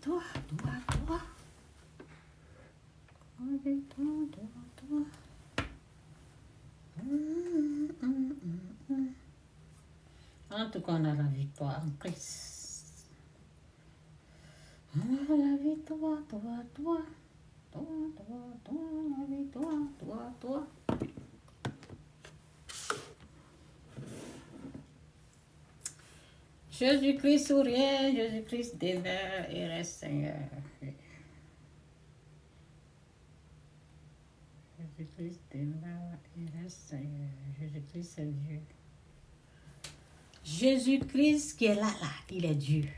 toi, toi, toi. Avec toi, toi, toi. En tout cas, on a la victoire en Christ. On a la victoire, toi, toi. Toi, toi, toi, la victoire, toi, toi. Jésus-Christ sourient, Jésus-Christ demeure et reste Seigneur. Jésus-Christ demeure et reste Seigneur. Jésus-Christ c'est Dieu. Jésus-Christ qui est là, il est Dieu.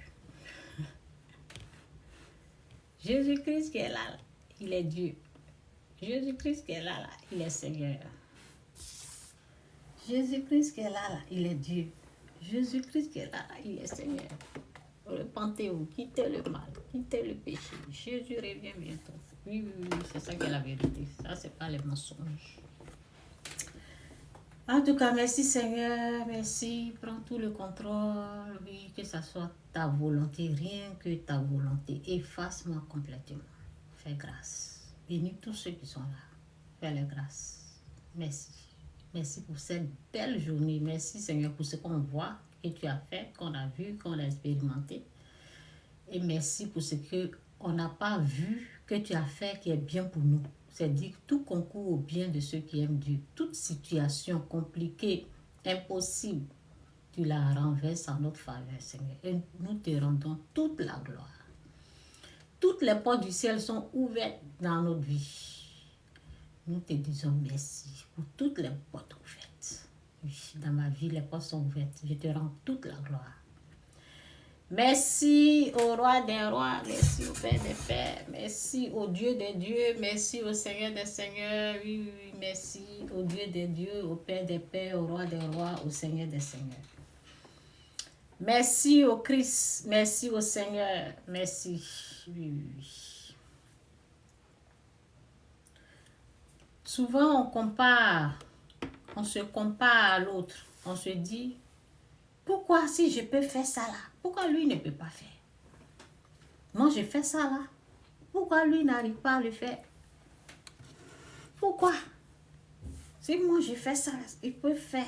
Jésus-Christ qui est là, il est Dieu. Jésus-Christ qui est là, il est Seigneur. Jésus-Christ qui est là, il est Dieu. Jésus-Christ qui est là, il est Seigneur. Repentez-vous, quittez le mal, quittez le péché. Jésus revient bientôt. Oui, oui, oui, c'est ça qui est la vérité. Ça, c'est pas les mensonges. En tout cas, merci Seigneur, merci. Prends tout le contrôle. Oui, que ça soit ta volonté, rien que ta volonté. Efface-moi complètement. Fais grâce. Bénis tous ceux qui sont là. Fais les grâces. Merci. Merci pour cette belle journée. Merci Seigneur pour ce qu'on voit, que tu as fait, qu'on a vu, qu'on a expérimenté. Et merci pour ce qu'on n'a pas vu, que tu as fait, qui est bien pour nous. C'est-à-dire que tout concourt au bien de ceux qui aiment Dieu. Toute situation compliquée, impossible, tu la renverses en notre faveur, Seigneur. Et nous te rendons toute la gloire. Toutes les portes du ciel sont ouvertes dans notre vie. Nous te disons merci pour toutes les portes ouvertes. Oui, dans ma vie, les portes sont ouvertes. Je te rends toute la gloire. Merci au roi des rois, merci au Père des pères, merci au Dieu des dieux, merci au Seigneur des seigneurs, oui, oui, oui, merci au Dieu des dieux, au Père des pères, au roi des rois, au Seigneur des seigneurs. Merci au Christ, merci au Seigneur, merci. Oui, oui, oui. Souvent on se compare à l'autre, on se dit, pourquoi si je peux faire ça là, pourquoi lui ne peut pas faire? Moi je fais ça là, pourquoi lui n'arrive pas à le faire? Pourquoi? Si moi je fais ça, il peut faire.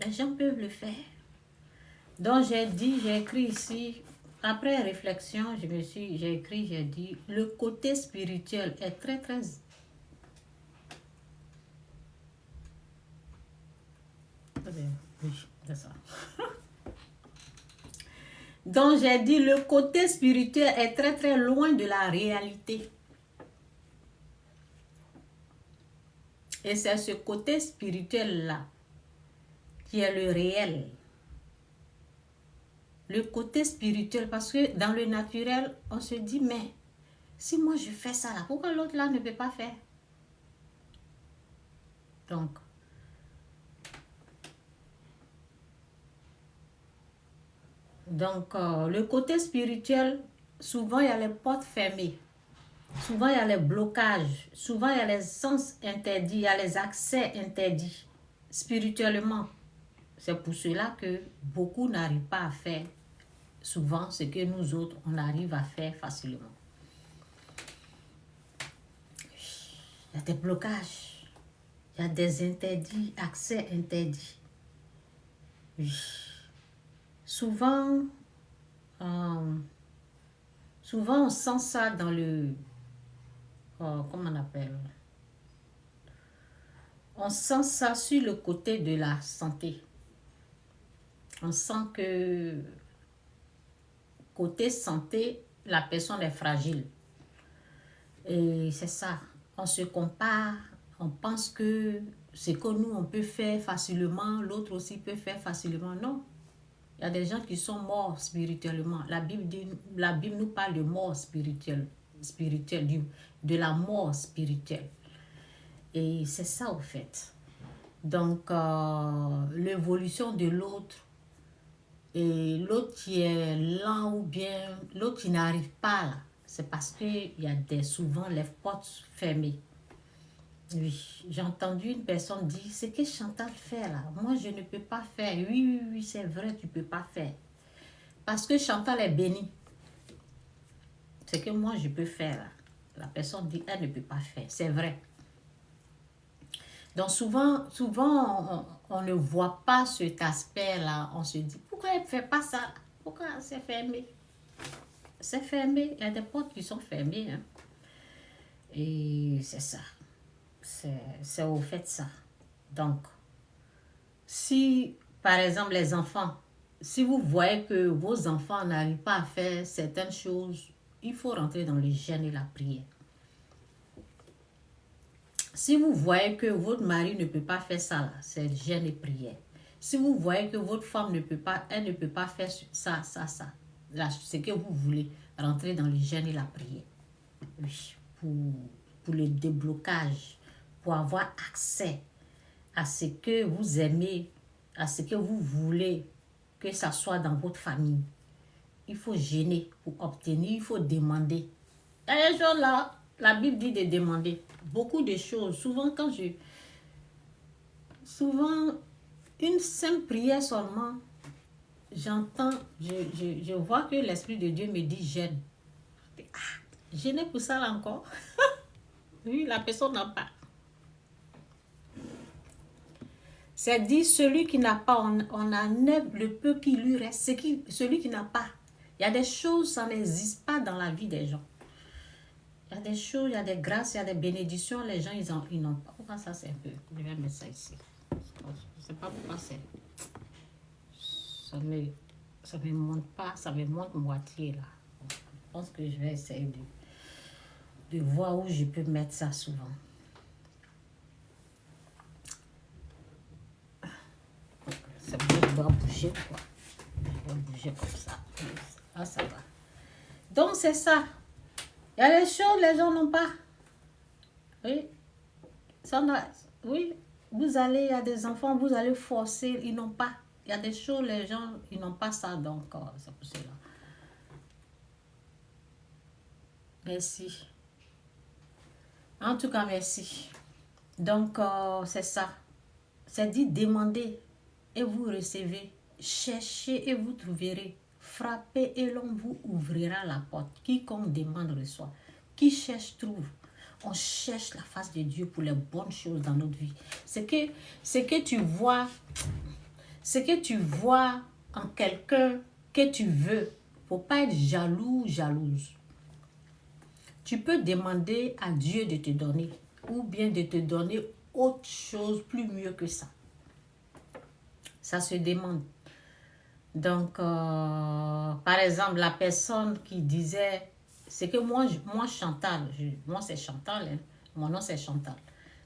Les gens peuvent le faire. Donc j'ai écrit ici, après réflexion, j'ai écrit, j'ai dit, le côté spirituel est très très... Oui, c'est ça. Donc j'ai dit, le côté spirituel est très très loin de la réalité. Et c'est ce côté spirituel-là qui est le réel. Le côté spirituel, parce que dans le naturel, on se dit, mais si moi je fais ça là, pourquoi l'autre là ne peut pas faire? Donc le côté spirituel, souvent il y a les portes fermées. Souvent, il y a les blocages. Souvent, il y a les sens interdits. Il y a les accès interdits. Spirituellement, c'est pour cela que beaucoup n'arrivent pas à faire souvent ce que nous autres, on arrive à faire facilement. Il y a des blocages. Il y a des interdits, accès interdits. Oui. Souvent, on sent ça dans le... comment on appelle? On sent ça sur le côté de la santé. On sent que côté santé, la personne est fragile. Et c'est ça. On se compare, on pense que ce que nous, on peut faire facilement, l'autre aussi peut faire facilement. Non. Il y a des gens qui sont morts spirituellement. La Bible nous parle de mort spirituelle, de la mort spirituelle. Et c'est ça au fait. Donc, l'évolution de l'autre, et l'autre qui est lent ou bien l'autre qui n'arrive pas là, c'est parce qu'il y a souvent les portes fermées. Oui, j'ai entendu une personne dire, ce que Chantal fait là, moi je ne peux pas faire. Oui, c'est vrai, tu ne peux pas faire. Parce que Chantal est bénie. ce que moi je peux faire, la personne dit, elle ne peut pas faire. C'est vrai. Donc souvent on ne voit pas cet aspect-là. On se dit, pourquoi elle ne fait pas ça? Pourquoi c'est fermé? C'est fermé. Il y a des portes qui sont fermées. Hein. Et c'est ça. C'est au fait ça. Donc, si, par exemple, les enfants, si vous voyez que vos enfants n'arrivent pas à faire certaines choses, il faut rentrer dans le jeûne et la prière. Si vous voyez que votre mari ne peut pas faire ça, là, c'est jeûne et prière. Si vous voyez que votre femme ne peut pas, elle ne peut pas faire ça, là, ce que vous voulez, rentrer dans le jeûne et la prière. Oui, pour le déblocage, pour avoir accès à ce que vous aimez, à ce que vous voulez que ça soit dans votre famille. Il faut jeûner pour obtenir, il faut demander. Il y a des choses là, la Bible dit de demander beaucoup de choses. Souvent, une simple prière seulement, j'entends, je vois que l'Esprit de Dieu me dit jeûne. Jeûner pour ça là encore. Oui, la personne n'a pas. C'est dit, celui qui n'a pas, on enlève le peu qui lui reste. Celui qui n'a pas. Il y a des choses, ça n'existe pas dans la vie des gens. Il y a des choses, il y a des grâces, il y a des bénédictions, les gens, ils n'ont pas. Pourquoi ça, c'est un peu... Je vais mettre ça ici. Je ne sais pas pourquoi c'est... Ça me monte pas, ça me monte moitié, là. Je pense que je vais essayer de voir où je peux mettre ça souvent. C'est bon, je dois bouger, quoi. Je dois bouger comme ça. Ah, ça va. Donc, c'est ça. Il y a des choses, les gens n'ont pas. Oui. Oui. Vous allez, il y a des enfants, vous allez forcer, ils n'ont pas. Il y a des choses, les gens, ils n'ont pas ça. Donc, c'est pour cela. Merci. En tout cas, merci. Donc, c'est ça. C'est dit, demandez et vous recevez. Cherchez et vous trouverez. Frappez et l'on vous ouvrira la porte. Quiconque demande reçoit. Qui cherche trouve. On cherche la face de Dieu pour les bonnes choses dans notre vie. Ce que tu vois en quelqu'un que tu veux. Faut pas être jaloux, jalouse. Tu peux demander à Dieu de te donner ou bien de te donner autre chose plus mieux que ça. Ça se demande. Donc, par exemple, la personne qui disait, c'est que moi Chantal, moi c'est Chantal, hein, mon nom c'est Chantal.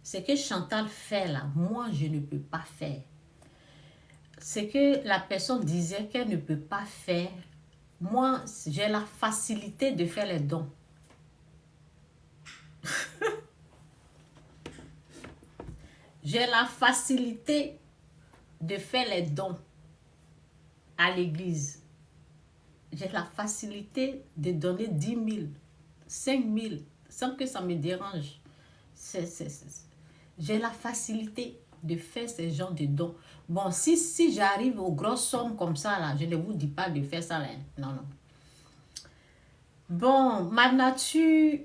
Ce que Chantal fait là, moi je ne peux pas faire. Ce que la personne disait qu'elle ne peut pas faire, moi j'ai la facilité de faire les dons. J'ai la facilité de faire les dons à l'église. J'ai la facilité de donner 10 000, 5 000, sans que ça me dérange. J'ai la facilité de faire ces genres de dons. Bon, si j'arrive aux grosses sommes comme ça, là, je ne vous dis pas de faire ça. Là. Non, non. Bon, ma nature,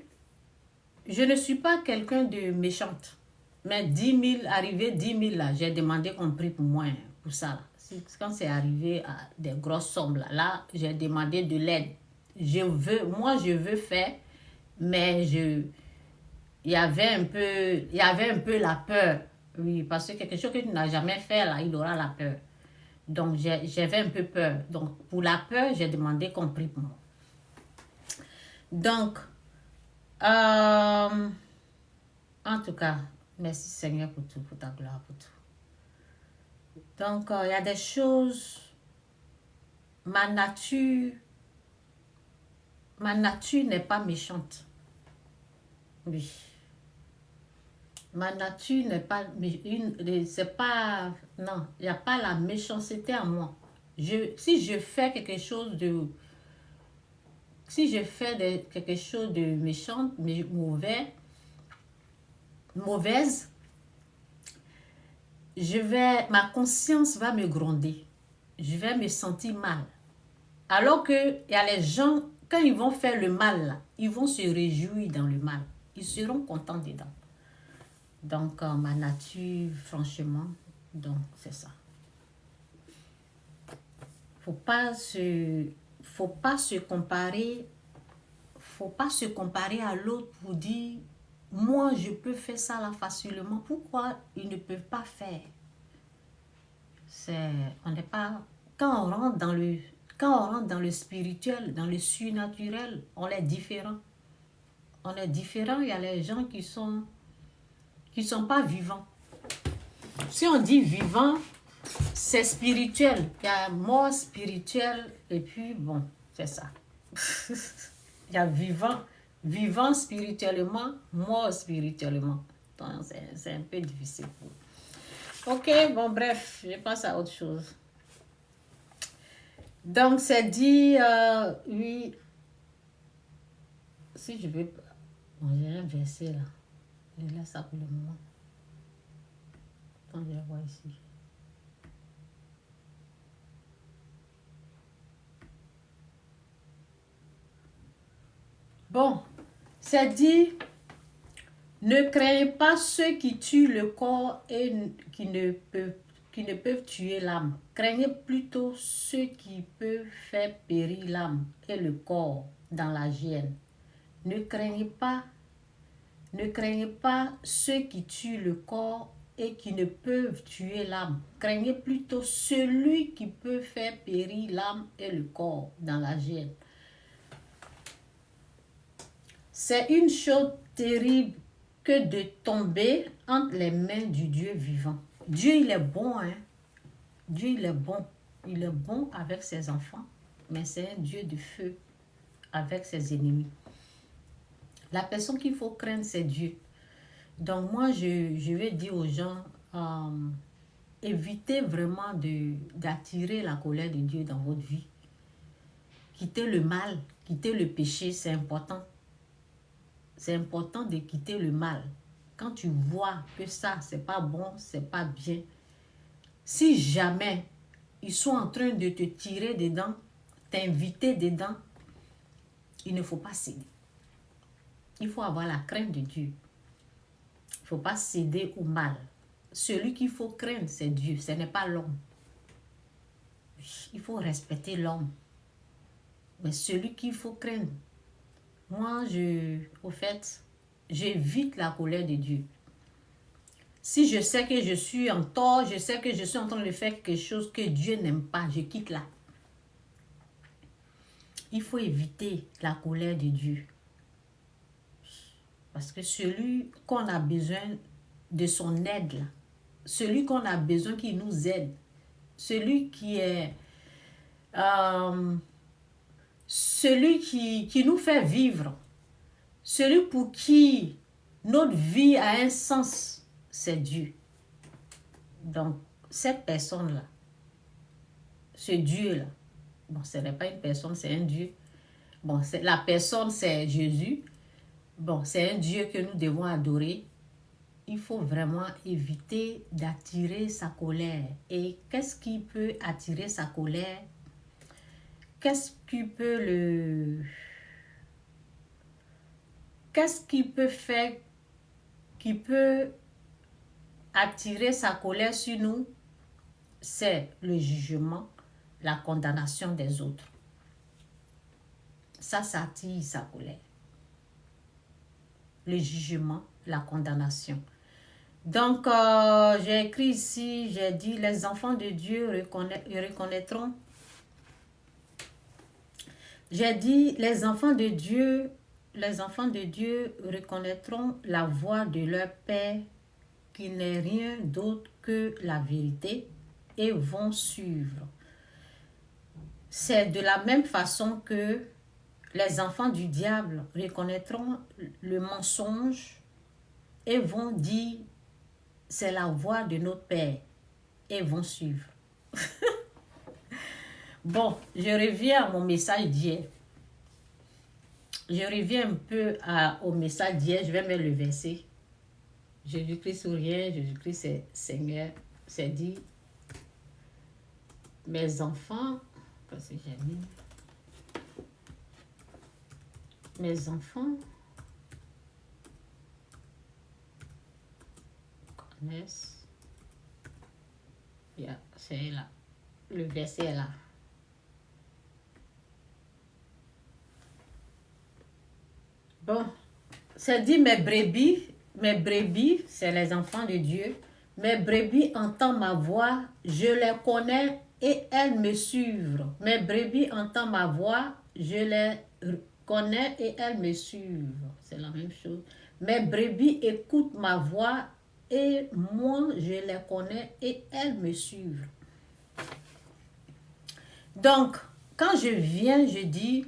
je ne suis pas quelqu'un de méchante. Mais 10 000, arrivé 10 000, là, j'ai demandé qu'on prie pour moi, pour ça. Là. Quand c'est arrivé à des grosses sommes, là j'ai demandé de l'aide. Moi, je veux faire, mais il y avait un peu la peur. Oui, parce que quelque chose que tu n'as jamais fait, là, il aura la peur. Donc, j'avais un peu peur. Donc, pour la peur, j'ai demandé qu'on prie pour moi. Donc, en tout cas, merci Seigneur pour tout, pour ta gloire, pour tout. Donc, il y a des choses, ma nature n'est pas méchante. Oui. Ma nature n'est pas, c'est pas, non, il n'y a pas la méchanceté en moi. Si je fais quelque chose de méchant, mauvaise, ma conscience va me gronder. Je vais me sentir mal. Alors que il y a les gens, quand ils vont faire le mal, là, ils vont se réjouir dans le mal. Ils seront contents dedans. Donc, ma nature, franchement, donc c'est ça. Faut pas se comparer. Faut pas se comparer à l'autre pour dire, moi, je peux faire ça là facilement. Pourquoi ils ne peuvent pas faire? On n'est pas... Quand on rentre dans le spirituel, dans le surnaturel, on est différent. On est différent. Il y a les gens qui sont pas vivants. Si on dit vivant, c'est spirituel. Il y a mort spirituel et puis bon, c'est ça. Il y a vivant spirituellement, mort spirituellement. Donc, c'est un peu difficile. Ok, bon, bref, je passe à autre chose. Donc, c'est dit, oui, si je veux... Bon, j'ai un verset là. Je laisse ça pour le moment. Attends, je vais voir ici. Bon, c'est dit, ne craignez pas ceux qui tuent le corps et qui ne peuvent tuer l'âme. Craignez plutôt ceux qui peuvent faire périr l'âme et le corps dans la géhenne. Ne craignez pas ceux qui tuent le corps et qui ne peuvent tuer l'âme. Craignez plutôt celui qui peut faire périr l'âme et le corps dans la géhenne. C'est une chose terrible que de tomber entre les mains du Dieu vivant. Dieu, il est bon, hein. Dieu, il est bon. Il est bon avec ses enfants, mais c'est un Dieu de feu avec ses ennemis. La personne qu'il faut craindre, c'est Dieu. Donc moi, je vais dire aux gens, évitez vraiment d'attirer la colère de Dieu dans votre vie. Quittez le mal, quittez le péché, c'est important. C'est important de quitter le mal. Quand tu vois que ça, c'est pas bon, c'est pas bien. Si jamais ils sont en train de te tirer dedans, t'inviter dedans, il ne faut pas céder. Il faut avoir la crainte de Dieu. Il ne faut pas céder au mal. Celui qu'il faut craindre, c'est Dieu, ce n'est pas l'homme. Il faut respecter l'homme. Mais celui qu'il faut craindre, moi, au fait, j'évite la colère de Dieu. Si je sais que je suis en tort, je sais que je suis en train de faire quelque chose que Dieu n'aime pas, je quitte là. Il faut éviter la colère de Dieu. Parce que celui qu'on a besoin de son aide, là, celui qu'on a besoin qu'il nous aide, celui qui est... celui qui nous fait vivre, celui pour qui notre vie a un sens, c'est Dieu. Donc, cette personne-là, ce Dieu-là, bon, ce n'est pas une personne, c'est un Dieu. Bon, la personne, c'est Jésus. Bon, c'est un Dieu que nous devons adorer. Il faut vraiment éviter d'attirer sa colère. Et qu'est-ce qui peut attirer sa colère? Qu'est-ce qui peut faire, qui peut attirer sa colère sur nous? C'est le jugement, la condamnation des autres. Ça attire sa colère. Le jugement, la condamnation. Donc, j'ai écrit ici, j'ai dit, les enfants de Dieu reconnaîtront. J'ai dit, les enfants de Dieu reconnaîtront la voix de leur Père, qui n'est rien d'autre que la vérité, et vont suivre. C'est de la même façon que les enfants du diable reconnaîtront le mensonge et vont dire, c'est la voix de notre Père, et vont suivre. Bon, je reviens à mon message d'hier. Je reviens un peu au message d'hier. Je vais mettre le verset. Jésus-Christ souriait, Jésus-Christ c'est Seigneur. C'est dit, mes enfants, parce que j'ai mis... Mes enfants connaissent. Yeah, c'est là. Le verset est là. Bon, c'est dit mes brebis, c'est les enfants de Dieu. Mes brebis entendent ma voix, je les connais et elles me suivent. Mes brebis entendent ma voix, je les connais et elles me suivent. C'est la même chose. Mes brebis écoutent ma voix et moi je les connais et elles me suivent. Donc, quand je viens, je dis,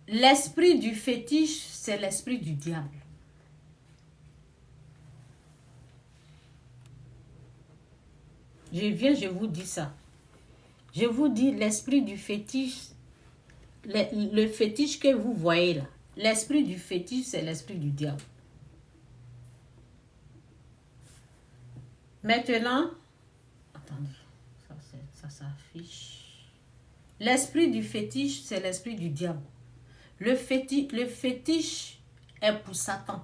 l'esprit du fétiche, c'est l'esprit du diable. Je viens, je vous dis ça. Je vous dis, l'esprit du fétiche, le fétiche que vous voyez là, l'esprit du fétiche, c'est l'esprit du diable. Maintenant, attendez, ça s'affiche. L'esprit du fétiche, c'est l'esprit du diable. Le fétiche est pour Satan.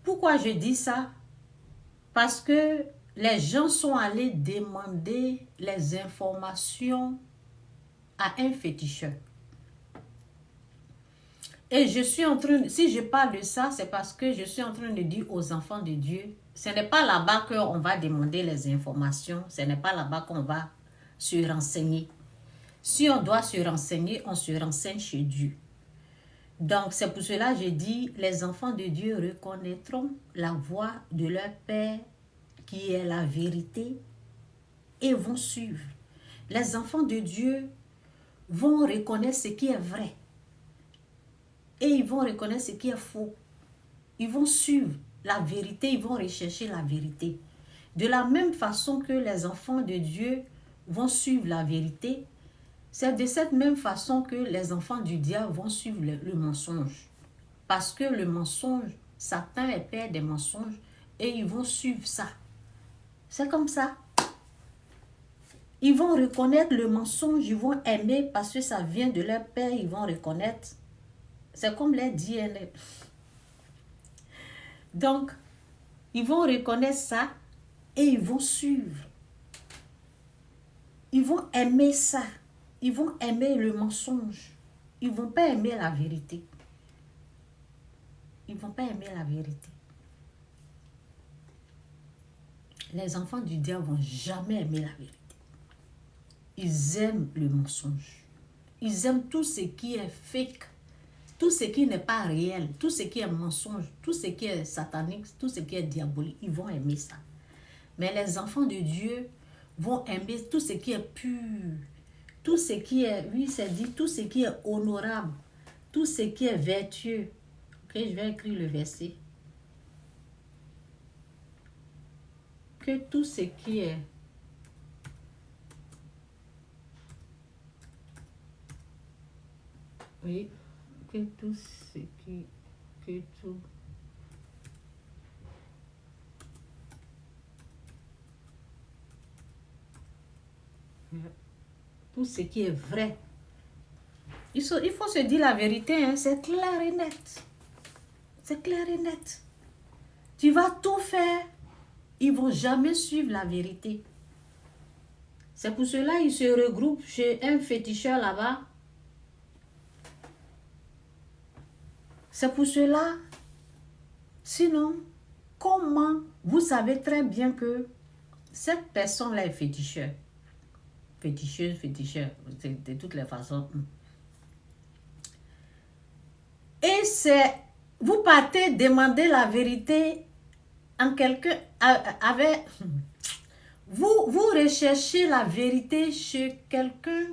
Pourquoi je dis ça? Parce que les gens sont allés demander les informations à un féticheur. Et je suis en train, si je parle de ça, c'est parce que je suis en train de dire aux enfants de Dieu, ce n'est pas là-bas qu'on va demander les informations, ce n'est pas là-bas qu'on va se renseigner. Si on doit se renseigner, on se renseigne chez Dieu. Donc, c'est pour cela que je dis, les enfants de Dieu reconnaîtront la voix de leur Père, qui est la vérité, et vont suivre. Les enfants de Dieu vont reconnaître ce qui est vrai. Et ils vont reconnaître ce qui est faux. Ils vont suivre la vérité, ils vont rechercher la vérité. De la même façon que les enfants de Dieu vont suivre la vérité, c'est de cette même façon que les enfants du diable vont suivre le mensonge. Parce que le mensonge, Satan est père des mensonges et ils vont suivre ça. C'est comme ça. Ils vont reconnaître le mensonge, ils vont aimer parce que ça vient de leur père, ils vont reconnaître. C'est comme les DNA. Donc, ils vont reconnaître ça et ils vont suivre. Ils vont aimer ça. Ils vont aimer le mensonge. Ils ne vont pas aimer la vérité. Ils ne vont pas aimer la vérité. Les enfants du diable ne vont jamais aimer la vérité. Ils aiment le mensonge. Ils aiment tout ce qui est fake. Tout ce qui n'est pas réel, tout ce qui est mensonge, tout ce qui est satanique, tout ce qui est diabolique, ils vont aimer ça. Mais les enfants de Dieu vont aimer tout ce qui est pur, tout ce qui est, oui, c'est dit, tout ce qui est honorable, tout ce qui est vertueux. Ok, je vais écrire le verset. Que tout ce qui est oui, que tout ce qui, que tout, tout ce qui est vrai. Il faut se dire la vérité, hein, c'est clair et net. C'est clair et net. Tu vas tout faire, ils ne vont jamais suivre la vérité. C'est pour cela qu'ils se regroupent chez un féticheur là-bas. C'est pour cela, sinon, comment vous savez très bien que cette personne-là est féticheur, féticheuse, féticheur, de toutes les façons. Et c'est, vous partez demander la vérité en quelqu'un, avec, vous recherchez la vérité chez quelqu'un,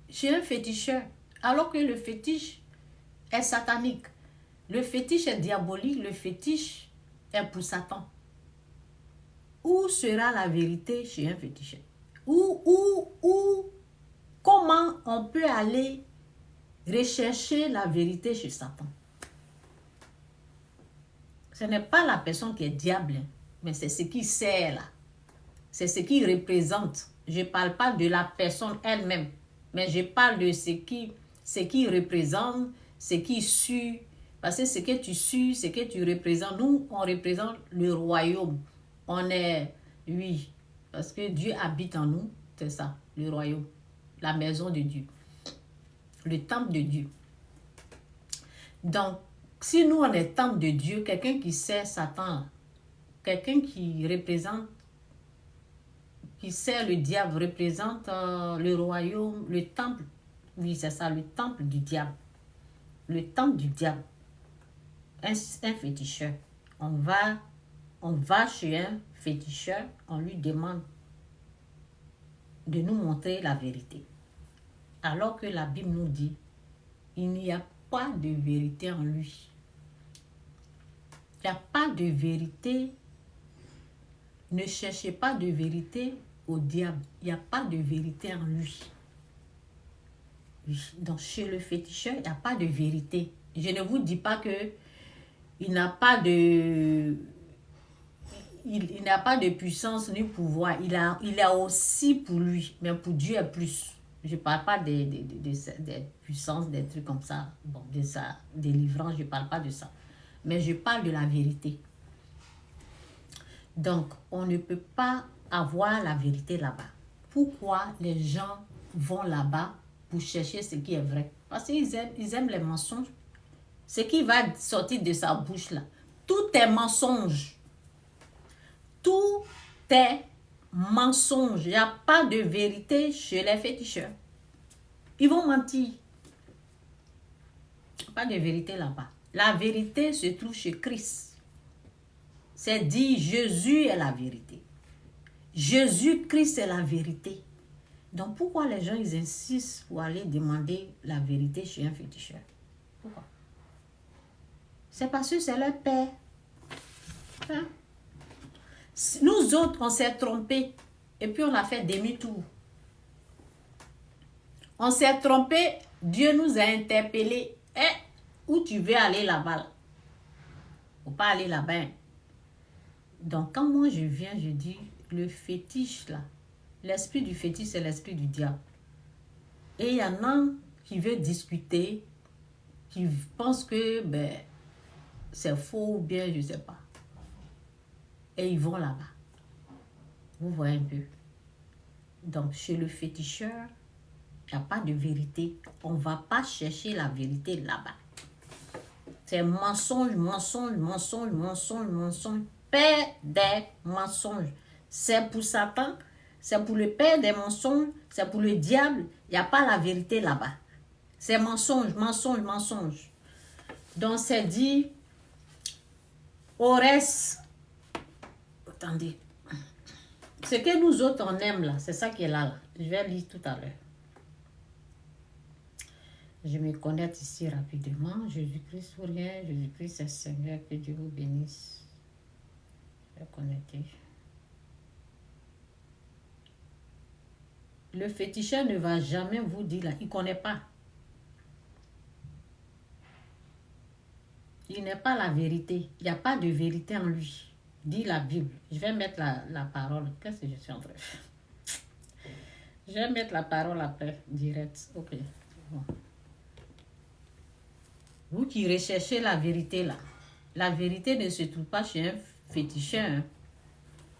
chez un féticheur, alors que le fétiche est satanique. Le fétiche est diabolique, le fétiche est pour Satan. Où sera la vérité chez un féticheur? Comment on peut aller rechercher la vérité chez Satan? Ce n'est pas la personne qui est diable, mais c'est ce qui sert là. C'est ce qui représente. Je ne parle pas de la personne elle-même. Mais je parle de ce qui représente, ce qui suit. Parce que ce que tu suis, ce que tu représentes, nous, on représente le royaume. On est, oui, parce que Dieu habite en nous, c'est ça, le royaume, la maison de Dieu, le temple de Dieu. Donc, si nous, on est temple de Dieu, quelqu'un qui sert Satan, quelqu'un qui représente, qui sert le diable, représente le royaume, le temple, oui, c'est ça, le temple du diable. Le temple du diable. Un féticheur. On va chez un féticheur, on lui demande de nous montrer la vérité. Alors que la Bible nous dit, il n'y a pas de vérité en lui. Il n'y a pas de vérité. Ne cherchez pas de vérité au diable. Il n'y a pas de vérité en lui. Donc, chez le féticheur, il n'y a pas de vérité. Je ne vous dis pas que il n'a pas de... Il n'a pas de puissance ni pouvoir. Il a aussi pour lui. Mais pour Dieu, est plus. Je ne parle pas des puissances, des trucs comme ça. Bon, de sa délivrance, je ne parle pas de ça. Mais je parle de la vérité. Donc, on ne peut pas avoir la vérité là-bas. Pourquoi les gens vont là-bas pour chercher ce qui est vrai? Parce qu'ils aiment les mensonges. Ce qui va sortir de sa bouche là. Tout est mensonge. Tout est mensonge. Il n'y a pas de vérité chez les féticheurs. Ils vont mentir. Pas de vérité là-bas. La vérité se trouve chez Christ. C'est dit, Jésus est la vérité. Jésus-Christ est la vérité. Donc pourquoi les gens ils insistent pour aller demander la vérité chez un féticheur? Pourquoi? C'est parce que c'est leur père. Hein? Nous autres, on s'est trompés. Et puis on a fait demi-tour. On s'est trompé. Dieu nous a interpellés. Où tu veux aller là-bas? Faut pas aller là-bas. Donc quand moi je viens, je dis, le fétiche là, l'esprit du fétiche, c'est l'esprit du diable. Et il y en a qui veulent discuter, qui pensent que c'est faux ou bien, je ne sais pas. Et ils vont là-bas. Vous voyez un peu. Donc, chez le féticheur, il n'y a pas de vérité. On ne va pas chercher la vérité là-bas. C'est mensonge, mensonge, mensonge, mensonge, mensonge. Père des mensonges. C'est pour Satan, c'est pour le père des mensonges, c'est pour le diable. Il n'y a pas la vérité là-bas. C'est mensonge, mensonge, mensonge. Donc, c'est dit, au reste, attendez, ce que nous autres on aime là, c'est ça qui est là. Je vais lire tout à l'heure. Je me connecte ici rapidement. Jésus-Christ pour rien, Jésus-Christ est Seigneur, que Dieu vous bénisse. Je vais connecter. Le féticheur ne va jamais vous dire là, il ne connaît pas. Il n'est pas la vérité. Il n'y a pas de vérité en lui. Dit la Bible. Je vais mettre la parole. Qu'est-ce que je suis en train de faire? Je vais mettre la parole après, direct. Ok. Bon. Vous qui recherchez la vérité là, la vérité ne se trouve pas chez un féticheur, hein.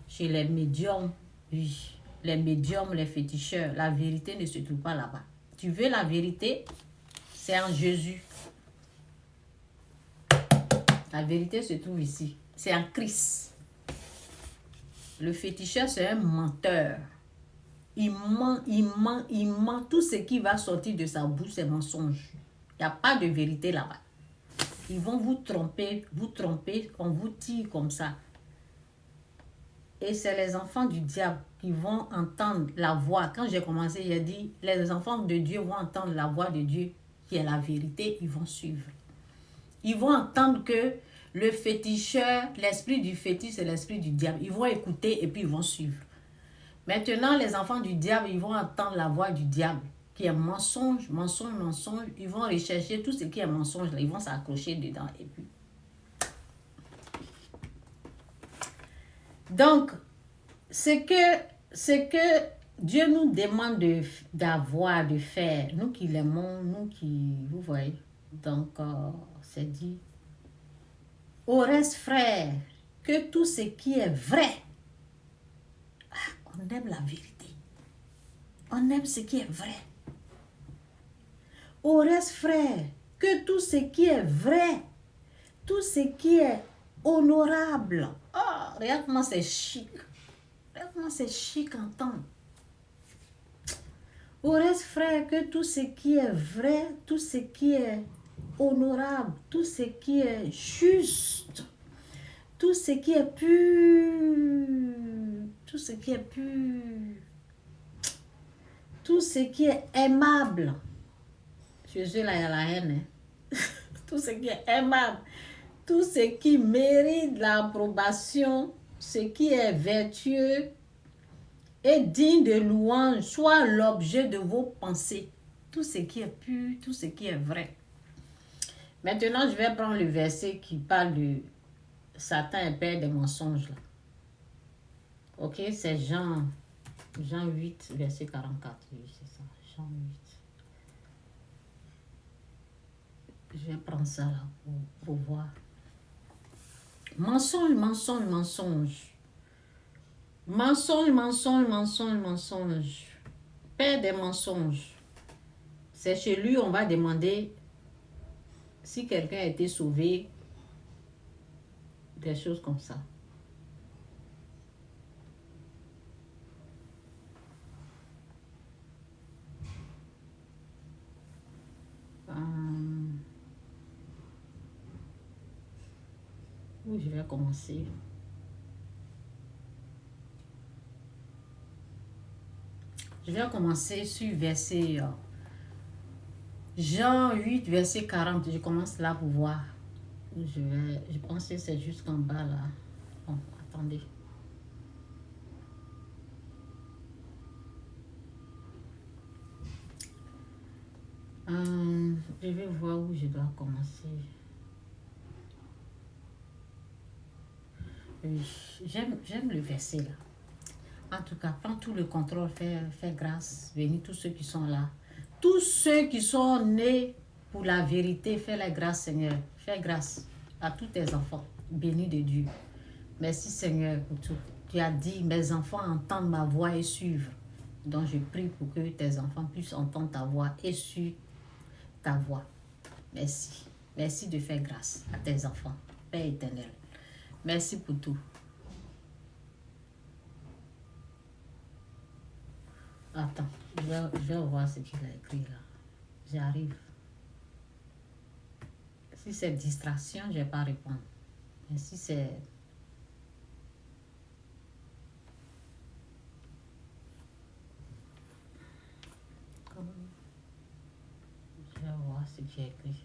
Chez les médiums, oui. Les médiums, les féticheurs, la vérité ne se trouve pas là-bas. Tu veux la vérité, c'est en Jésus. La vérité se trouve ici. C'est en Christ. Le féticheur, c'est un menteur. Il ment, il ment, il ment. Tout ce qui va sortir de sa bouche, c'est mensonge. Il n'y a pas de vérité là-bas. Ils vont vous tromper, on vous tire comme ça. Et c'est les enfants du diable qui vont entendre la voix. Quand j'ai commencé, j'ai dit, les enfants de Dieu vont entendre la voix de Dieu, qui est la vérité, ils vont suivre. Ils vont entendre que le féticheur, l'esprit du fétiche, c'est l'esprit du diable. Ils vont écouter et puis ils vont suivre. Maintenant, les enfants du diable, ils vont entendre la voix du diable, qui est mensonge, mensonge, mensonge. Ils vont rechercher tout ce qui est mensonge, là. Ils vont s'accrocher dedans et puis... Donc, ce que Dieu nous demande d'avoir, de faire, nous qui l'aimons, nous qui, vous voyez. Donc, c'est dit, au reste, frère, que tout ce qui est vrai, on aime la vérité. On aime ce qui est vrai. Au reste, frère, que tout ce qui est vrai, tout ce qui est honorable. Oh, regarde comment c'est chic. Regarde comment c'est chic en temps. Au reste, frère, que tout ce qui est vrai, tout ce qui est honorable, tout ce qui est juste, tout ce qui est pur, tout ce qui est pur, tout ce qui est aimable. Jésus, là, il y a la haine. Hein? Tout ce qui est aimable, tout ce qui mérite l'approbation, ce qui est vertueux et digne de louange, soit l'objet de vos pensées. Tout ce qui est pur, tout ce qui est vrai. Maintenant, je vais prendre le verset qui parle de Satan est père des mensonges. Là. Ok, c'est Jean 8, verset 44. Oui, c'est ça, Jean 8. Je vais prendre ça là pour voir. Mensonge, mensonge, mensonge. Mensonge, mensonge, mensonge, mensonge. Père des mensonges. C'est chez lui, on va demander si quelqu'un a été sauvé. Des choses comme ça. Où je vais commencer? Je vais commencer sur verset Jean 8, verset 40. Je commence là pour voir. Je pense que c'est jusqu'en bas là. Bon, attendez. Je vais voir où je dois commencer. Oui, j'aime le verset là. En tout cas, prends tout le contrôle, fais grâce, bénis tous ceux qui sont là. Tous ceux qui sont nés pour la vérité, fais la grâce, Seigneur. Fais grâce à tous tes enfants, bénis de Dieu. Merci, Seigneur, pour tout. Tu as dit, mes enfants entendent ma voix et suivent. Donc, je prie pour que tes enfants puissent entendre ta voix et suivre ta voix. Merci. Merci de faire grâce à tes enfants, Père éternel. Merci pour tout. Attends, je vais voir ce qu'il a écrit là. J'arrive. Si c'est distraction, je ne vais pas répondre. Mais si c'est... Je vais voir ce qu'il a écrit.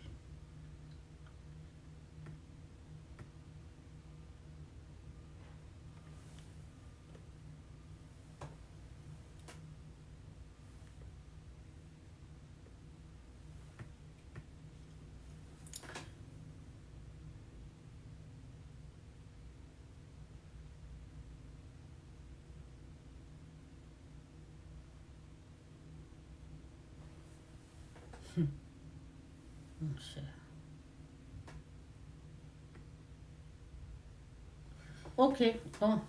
Mon cher. Ok, bon.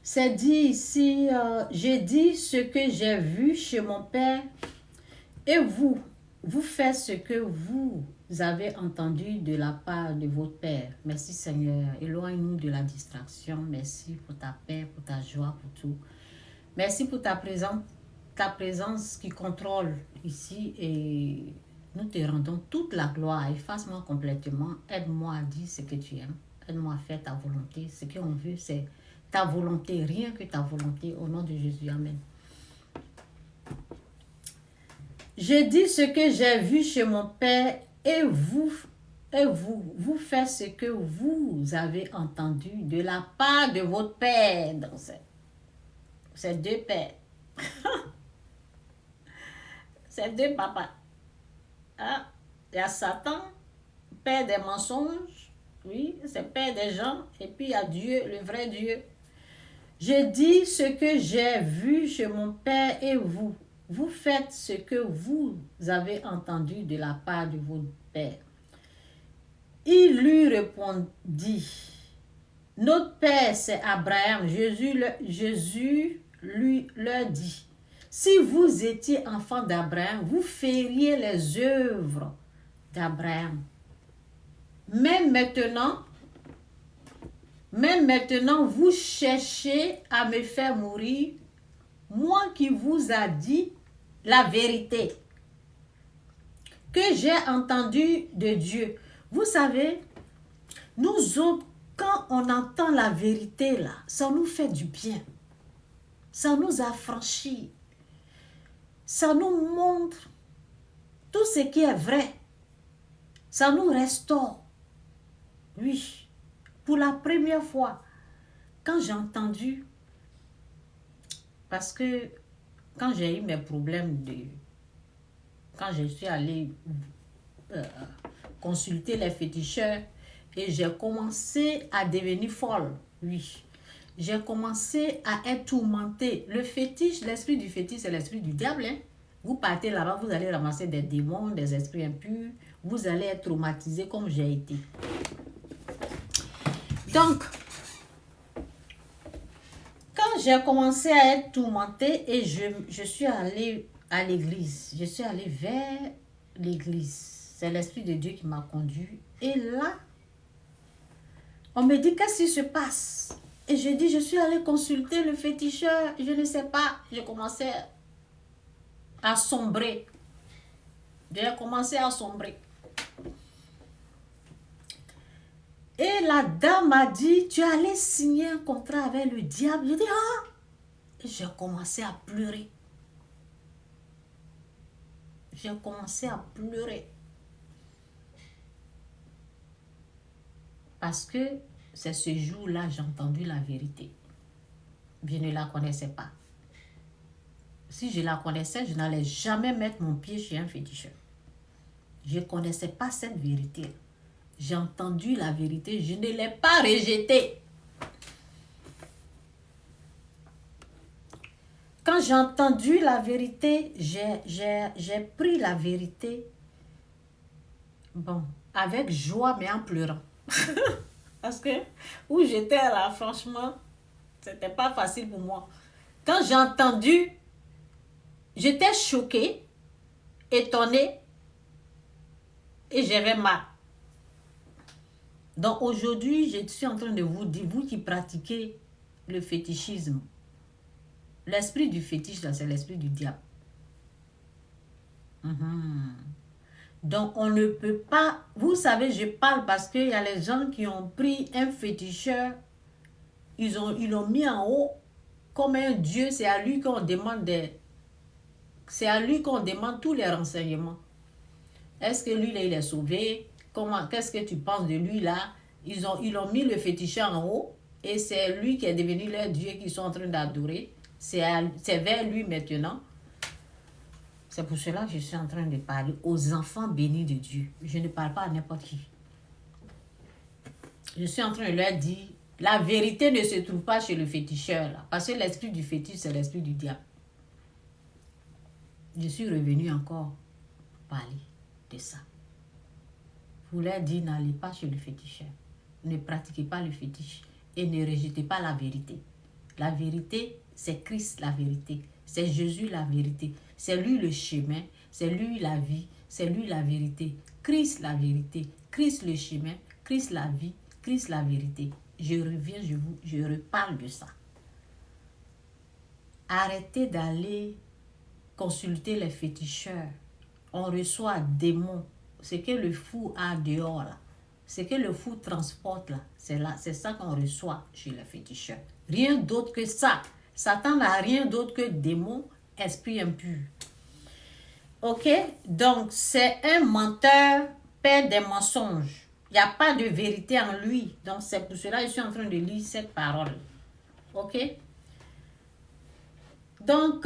C'est dit ici, j'ai dit ce que j'ai vu chez mon père et vous faites ce que vous avez entendu de la part de votre père. Merci Seigneur, éloigne-nous de la distraction. Merci pour ta paix, pour ta joie, pour tout. Merci pour ta présence qui contrôle ici et nous te rendons toute la gloire. Efface-moi complètement. Aide-moi à dire ce que tu aimes. Aide-moi à faire ta volonté. Ce qu'on veut, c'est ta volonté, rien que ta volonté. Au nom de Jésus, amen. Je dis ce que j'ai vu chez mon père et vous faites ce que vous avez entendu de la part de votre père. Donc, c'est deux pères. C'est deux papas. Ah, il y a Satan, père des mensonges, oui, c'est père des gens, et puis il y a Dieu, le vrai Dieu. Je dis ce que j'ai vu chez mon père et vous faites ce que vous avez entendu de la part de votre père. Il lui répondit, notre père c'est Abraham. Jésus lui leur dit, si vous étiez enfant d'Abraham, vous feriez les œuvres d'Abraham. Même maintenant, vous cherchez à me faire mourir, moi qui vous a dit la vérité que j'ai entendue de Dieu. Vous savez, nous autres, quand on entend la vérité là, ça nous fait du bien. Ça nous affranchit. Ça nous montre tout ce qui est vrai. Ça nous restaure. Oui. Pour la première fois, quand j'ai entendu, parce que quand j'ai eu mes problèmes quand je suis allée consulter les féticheurs et j'ai commencé à devenir folle, oui. J'ai commencé à être tourmentée. Le fétiche, l'esprit du fétiche, c'est l'esprit du diable. Hein? Vous partez là-bas, vous allez ramasser des démons, des esprits impurs. Vous allez être traumatisé comme j'ai été. Donc, quand j'ai commencé à être tourmentée et je suis allée à l'église, je suis allée vers l'église. C'est l'Esprit de Dieu qui m'a conduit. Et là, on me dit qu'est-ce qui se passe? Et je dis, je suis allée consulter le féticheur. Je ne sais pas, j'ai commencé à sombrer. J'ai commencé à sombrer. Et la dame m'a dit, tu es allé signer un contrat avec le diable. J'ai dit, ah! Et j'ai commencé à pleurer. J'ai commencé à pleurer. Parce que c'est ce jour-là, j'ai entendu la vérité. Je ne la connaissais pas. Si je la connaissais, je n'allais jamais mettre mon pied chez un féticheur. Je ne connaissais pas cette vérité. J'ai entendu la vérité, je ne l'ai pas rejetée. Quand j'ai entendu la vérité, j'ai pris la vérité, bon, avec joie, mais en pleurant. Parce que où j'étais là, franchement, c'était pas facile pour moi. Quand j'ai entendu, j'étais choquée, étonnée, et j'avais mal. Donc aujourd'hui, je suis en train de vous dire, vous qui pratiquez le fétichisme, l'esprit du fétiche, là, c'est l'esprit du diable. Donc on ne peut pas, vous savez, je parle parce qu'il y a les gens qui ont pris un féticheur, ils l'ont mis en haut comme un dieu, c'est à lui qu'on demande tous les renseignements. Est-ce que lui, là, il est sauvé? Qu'est-ce que tu penses de lui, là? Ils ont mis le féticheur en haut et c'est lui qui est devenu leur dieu qu'ils sont en train d'adorer. C'est vers lui maintenant. C'est pour cela que je suis en train de parler aux enfants bénis de Dieu. Je ne parle pas à n'importe qui. Je suis en train de leur dire, la vérité ne se trouve pas chez le féticheur, là, parce que l'esprit du fétiche, c'est l'esprit du diable. Je suis revenue encore parler de ça. Vous leur dire, n'allez pas chez le féticheur. Ne pratiquez pas le fétiche et ne rejetez pas la vérité. La vérité, c'est Christ la vérité. C'est Jésus la vérité. C'est lui le chemin. C'est lui la vie. C'est lui la vérité. Christ la vérité. Christ le chemin. Christ la vie. Christ la vérité. Je reviens, je reparle de ça. Arrêtez d'aller consulter les féticheurs. On reçoit démons. Ce que le fou a dehors là. Ce que le fou transporte là. C'est ça qu'on reçoit chez les féticheurs. Rien d'autre que ça. Satan n'a rien d'autre que démons, esprit impur. Ok? Donc, c'est un menteur, père des mensonges. Il n'y a pas de vérité en lui. Donc, c'est pour cela que je suis en train de lire cette parole. Ok? Donc,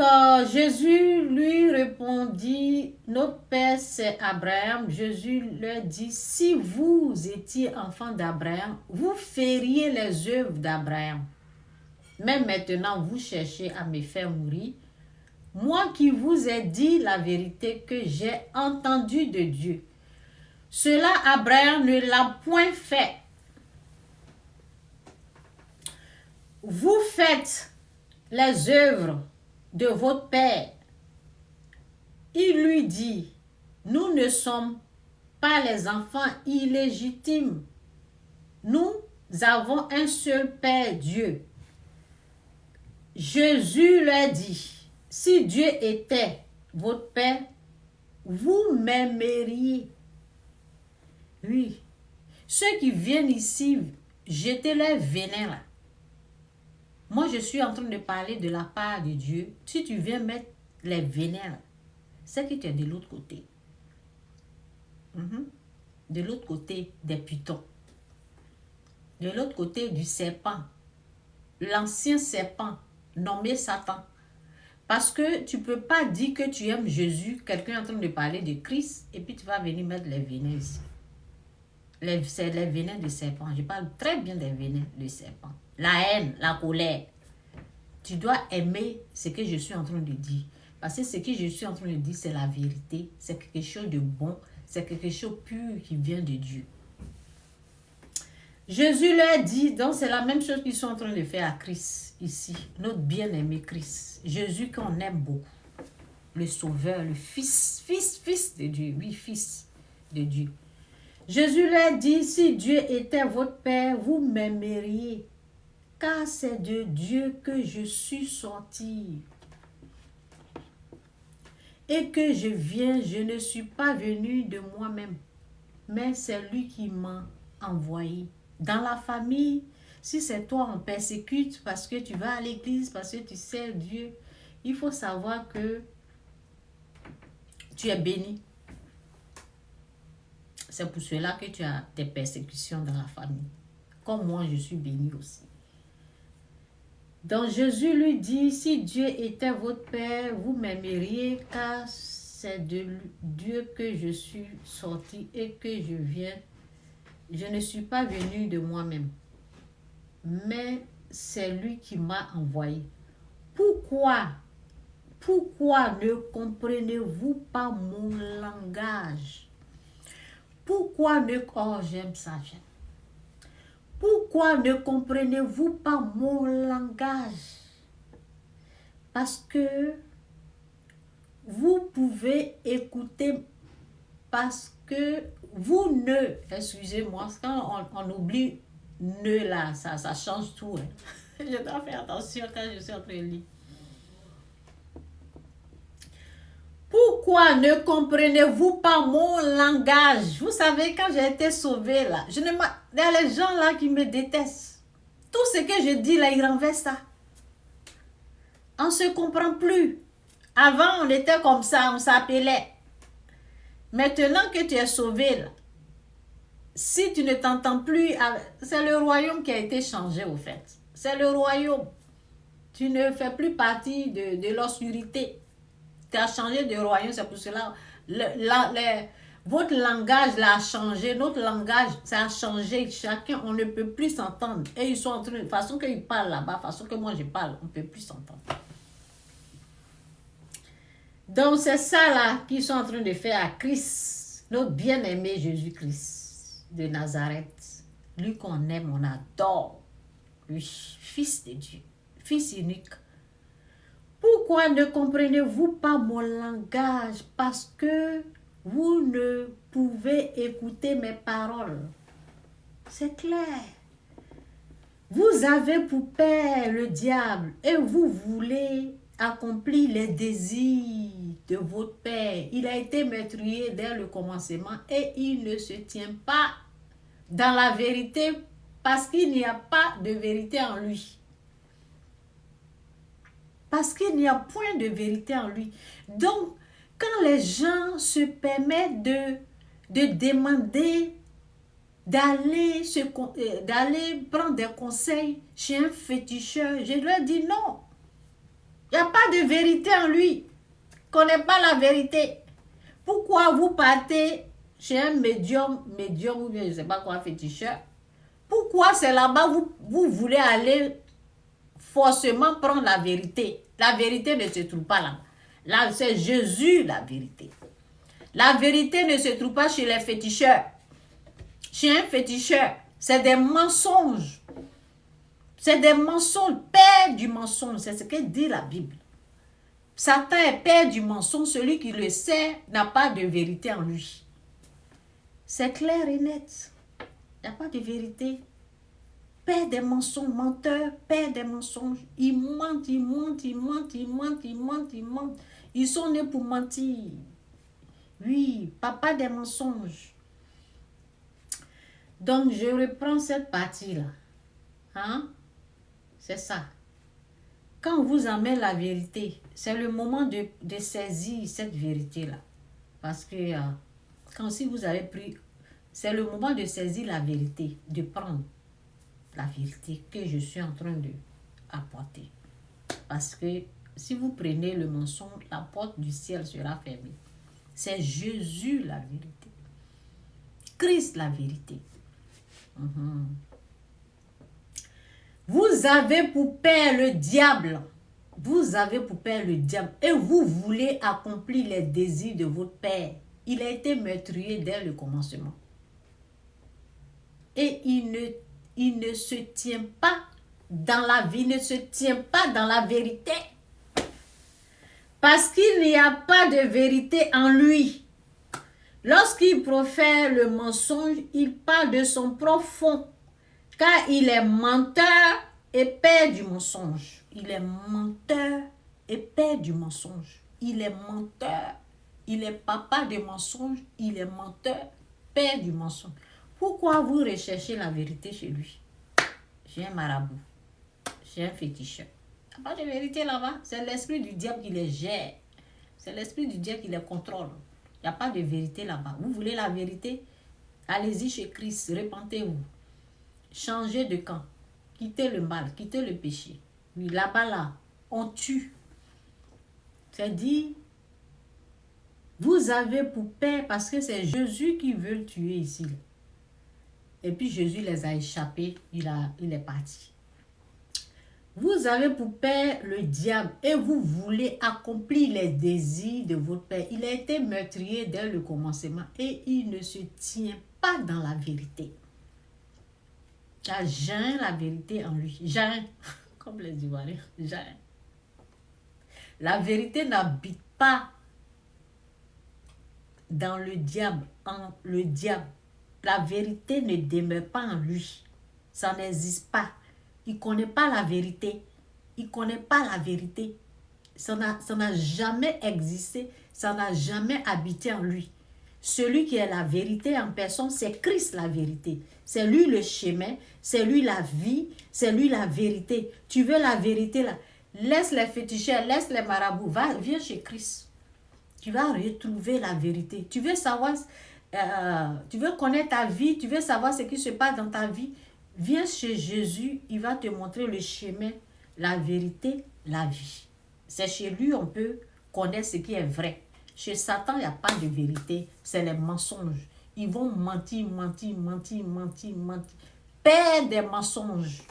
Jésus lui répondit, notre père c'est Abraham. Jésus leur dit, si vous étiez enfant d'Abraham, vous feriez les œuvres d'Abraham. Mais maintenant, vous cherchez à me faire mourir. Moi qui vous ai dit la vérité que j'ai entendue de Dieu. Cela, Abraham ne l'a point fait. Vous faites les œuvres de votre père. Il lui dit, nous ne sommes pas les enfants illégitimes. Nous avons un seul Père, Dieu. Jésus leur dit, si Dieu était votre Père, vous m'aimeriez. Oui, ceux qui viennent ici, jetez leur venin là. Moi, je suis en train de parler de la part de Dieu. Si tu viens mettre les venins là, c'est que tu es de l'autre côté. De l'autre côté des pitons. De l'autre côté du serpent. L'ancien serpent nommé Satan. Parce que tu ne peux pas dire que tu aimes Jésus, quelqu'un est en train de parler de Christ, et puis tu vas venir mettre les venins ici. C'est les venins de serpent. Je parle très bien des venins de serpent. La haine, la colère. Tu dois aimer ce que je suis en train de dire. Parce que ce que je suis en train de dire, c'est la vérité. C'est quelque chose de bon. C'est quelque chose de pur qui vient de Dieu. Jésus leur dit, donc c'est la même chose qu'ils sont en train de faire à Christ ici. Notre bien-aimé Christ. Jésus qu'on aime beaucoup. Le Sauveur, le Fils de Dieu. Oui, Fils de Dieu. Jésus leur dit, si Dieu était votre Père, vous m'aimeriez. Car c'est de Dieu que je suis sorti. Et que je viens, je ne suis pas venu de moi-même. Mais c'est lui qui m'a envoyé. Dans la famille, si c'est toi, on persécute parce que tu vas à l'église, parce que tu sers Dieu, il faut savoir que tu es béni. C'est pour cela que tu as des persécutions dans la famille. Comme moi, je suis béni aussi. Donc Jésus lui dit, si Dieu était votre Père, vous m'aimeriez, car c'est de Dieu que je suis sorti et que je viens. Je ne suis pas venu de moi-même, mais c'est lui qui m'a envoyé. Pourquoi ne comprenez-vous pas mon langage? Pourquoi ne... Oh, j'aime ça, j'aime. Pourquoi ne comprenez-vous pas mon langage? Parce que vous pouvez écouter, parce que vous ne... Excusez-moi, quand on oublie ne là, ça change tout. Hein. Je dois faire attention quand je suis en train de lire. Pourquoi ne comprenez-vous pas mon langage? Vous savez, quand j'ai été sauvée là, il y a les gens là qui me détestent. Tout ce que je dis là, ils renversent ça. On ne se comprend plus. Avant, on était comme ça, on s'appelait. Maintenant que tu es sauvé là, si tu ne t'entends plus, c'est le royaume qui a été changé au fait. C'est le royaume. Tu ne fais plus partie de l'obscurité. Tu as changé de royaume, c'est pour cela votre langage l'a changé, notre langage, ça a changé. Chacun, on ne peut plus s'entendre. Et ils sont en train de façon qu'ils parlent là-bas, façon que moi je parle, on ne peut plus s'entendre. Donc c'est ça là qu'ils sont en train de faire à Christ, notre bien-aimé Jésus-Christ de Nazareth. Lui qu'on aime, on adore. Lui, Fils de Dieu, Fils unique. Pourquoi ne comprenez-vous pas mon langage? Parce que vous ne pouvez écouter mes paroles. C'est clair. Vous avez pour père le diable et vous voulez accomplir les désirs de votre père. Il a été meurtrier dès le commencement et il ne se tient pas dans la vérité parce qu'il n'y a pas de vérité en lui. Parce qu'il n'y a point de vérité en lui. Donc, quand les gens se permettent de demander d'aller prendre des conseils chez un féticheur, je leur dis non. Il n'y a pas de vérité en lui. Il ne connaît pas la vérité. Pourquoi vous partez chez un médium ou bien je ne sais pas quoi, féticheur? Pourquoi c'est là-bas vous voulez aller forcément prendre la vérité. La vérité ne se trouve pas là. Là, c'est Jésus la vérité. La vérité ne se trouve pas chez les féticheurs. Chez un féticheur, c'est des mensonges. C'est des mensonges, père du mensonge. C'est ce que dit la Bible. Satan est père du mensonge. Celui qui le sait n'a pas de vérité en lui. C'est clair et net. Il n'y a pas de vérité. Père des mensonges, menteur, père des mensonges. Ils mentent, ils mentent, ils mentent, ils mentent, ils mentent, ils mentent. Ils sont nés pour mentir. Oui, papa des mensonges. Donc, je reprends cette partie-là. Hein? C'est ça. Quand on vous amène la vérité, c'est le moment de saisir cette vérité-là. Parce que quand si vous avez pris, c'est le moment de saisir la vérité, de prendre la vérité que je suis en train de apporter. Parce que si vous prenez le mensonge, la porte du ciel sera fermée. C'est Jésus la vérité. Christ la vérité. Vous avez pour père le diable. Vous avez pour père le diable. Et vous voulez accomplir les désirs de votre père. Il a été meurtrier dès le commencement. Et il ne se tient pas dans la vie, ne se tient pas dans la vérité. Parce qu'il n'y a pas de vérité en lui. Lorsqu'il profère le mensonge, il parle de son profond. Car il est menteur et père du mensonge. Il est menteur et père du mensonge. Il est menteur. Il est papa des mensonges. Il est menteur, père du mensonge. Pourquoi vous recherchez la vérité chez lui? J'ai un marabout. J'ai un féticheur. Il n'y a pas de vérité là-bas. C'est l'esprit du diable qui les gère. C'est l'esprit du diable qui les contrôle. Il n'y a pas de vérité là-bas. Vous voulez la vérité? Allez-y chez Christ. Repentez-vous. Changez de camp. Quittez le mal. Quittez le péché. Oui, là-bas, là, on tue. C'est dit, vous avez pour père, parce que c'est Jésus qui veut le tuer ici. Et puis Jésus les a échappés. Il est parti. Vous avez pour père le diable et vous voulez accomplir les désirs de votre père. Il a été meurtrier dès le commencement et il ne se tient pas dans la vérité. Car j'ai la vérité en lui. J'ai, comme les Ivoiriens, j'ai. La vérité n'habite pas dans le diable, en le diable. La vérité ne demeure pas en lui. Ça n'existe pas. Il ne connaît pas la vérité. Il ne connaît pas la vérité. Ça n'a jamais existé. Ça n'a jamais habité en lui. Celui qui est la vérité en personne, c'est Christ la vérité. C'est lui le chemin, c'est lui la vie, c'est lui la vérité. Tu veux la vérité là? Laisse les féticheurs, laisse les marabouts. Viens chez Christ. Tu vas retrouver la vérité. Tu veux savoir, tu veux connaître ta vie, tu veux savoir ce qui se passe dans ta vie. Viens chez Jésus, il va te montrer le chemin, la vérité, la vie. C'est chez lui on peut connaître ce qui est vrai. Chez Satan, il n'y a pas de vérité, c'est les mensonges. Ils vont mentir, mentir, mentir, mentir, mentir. Père des mensonges.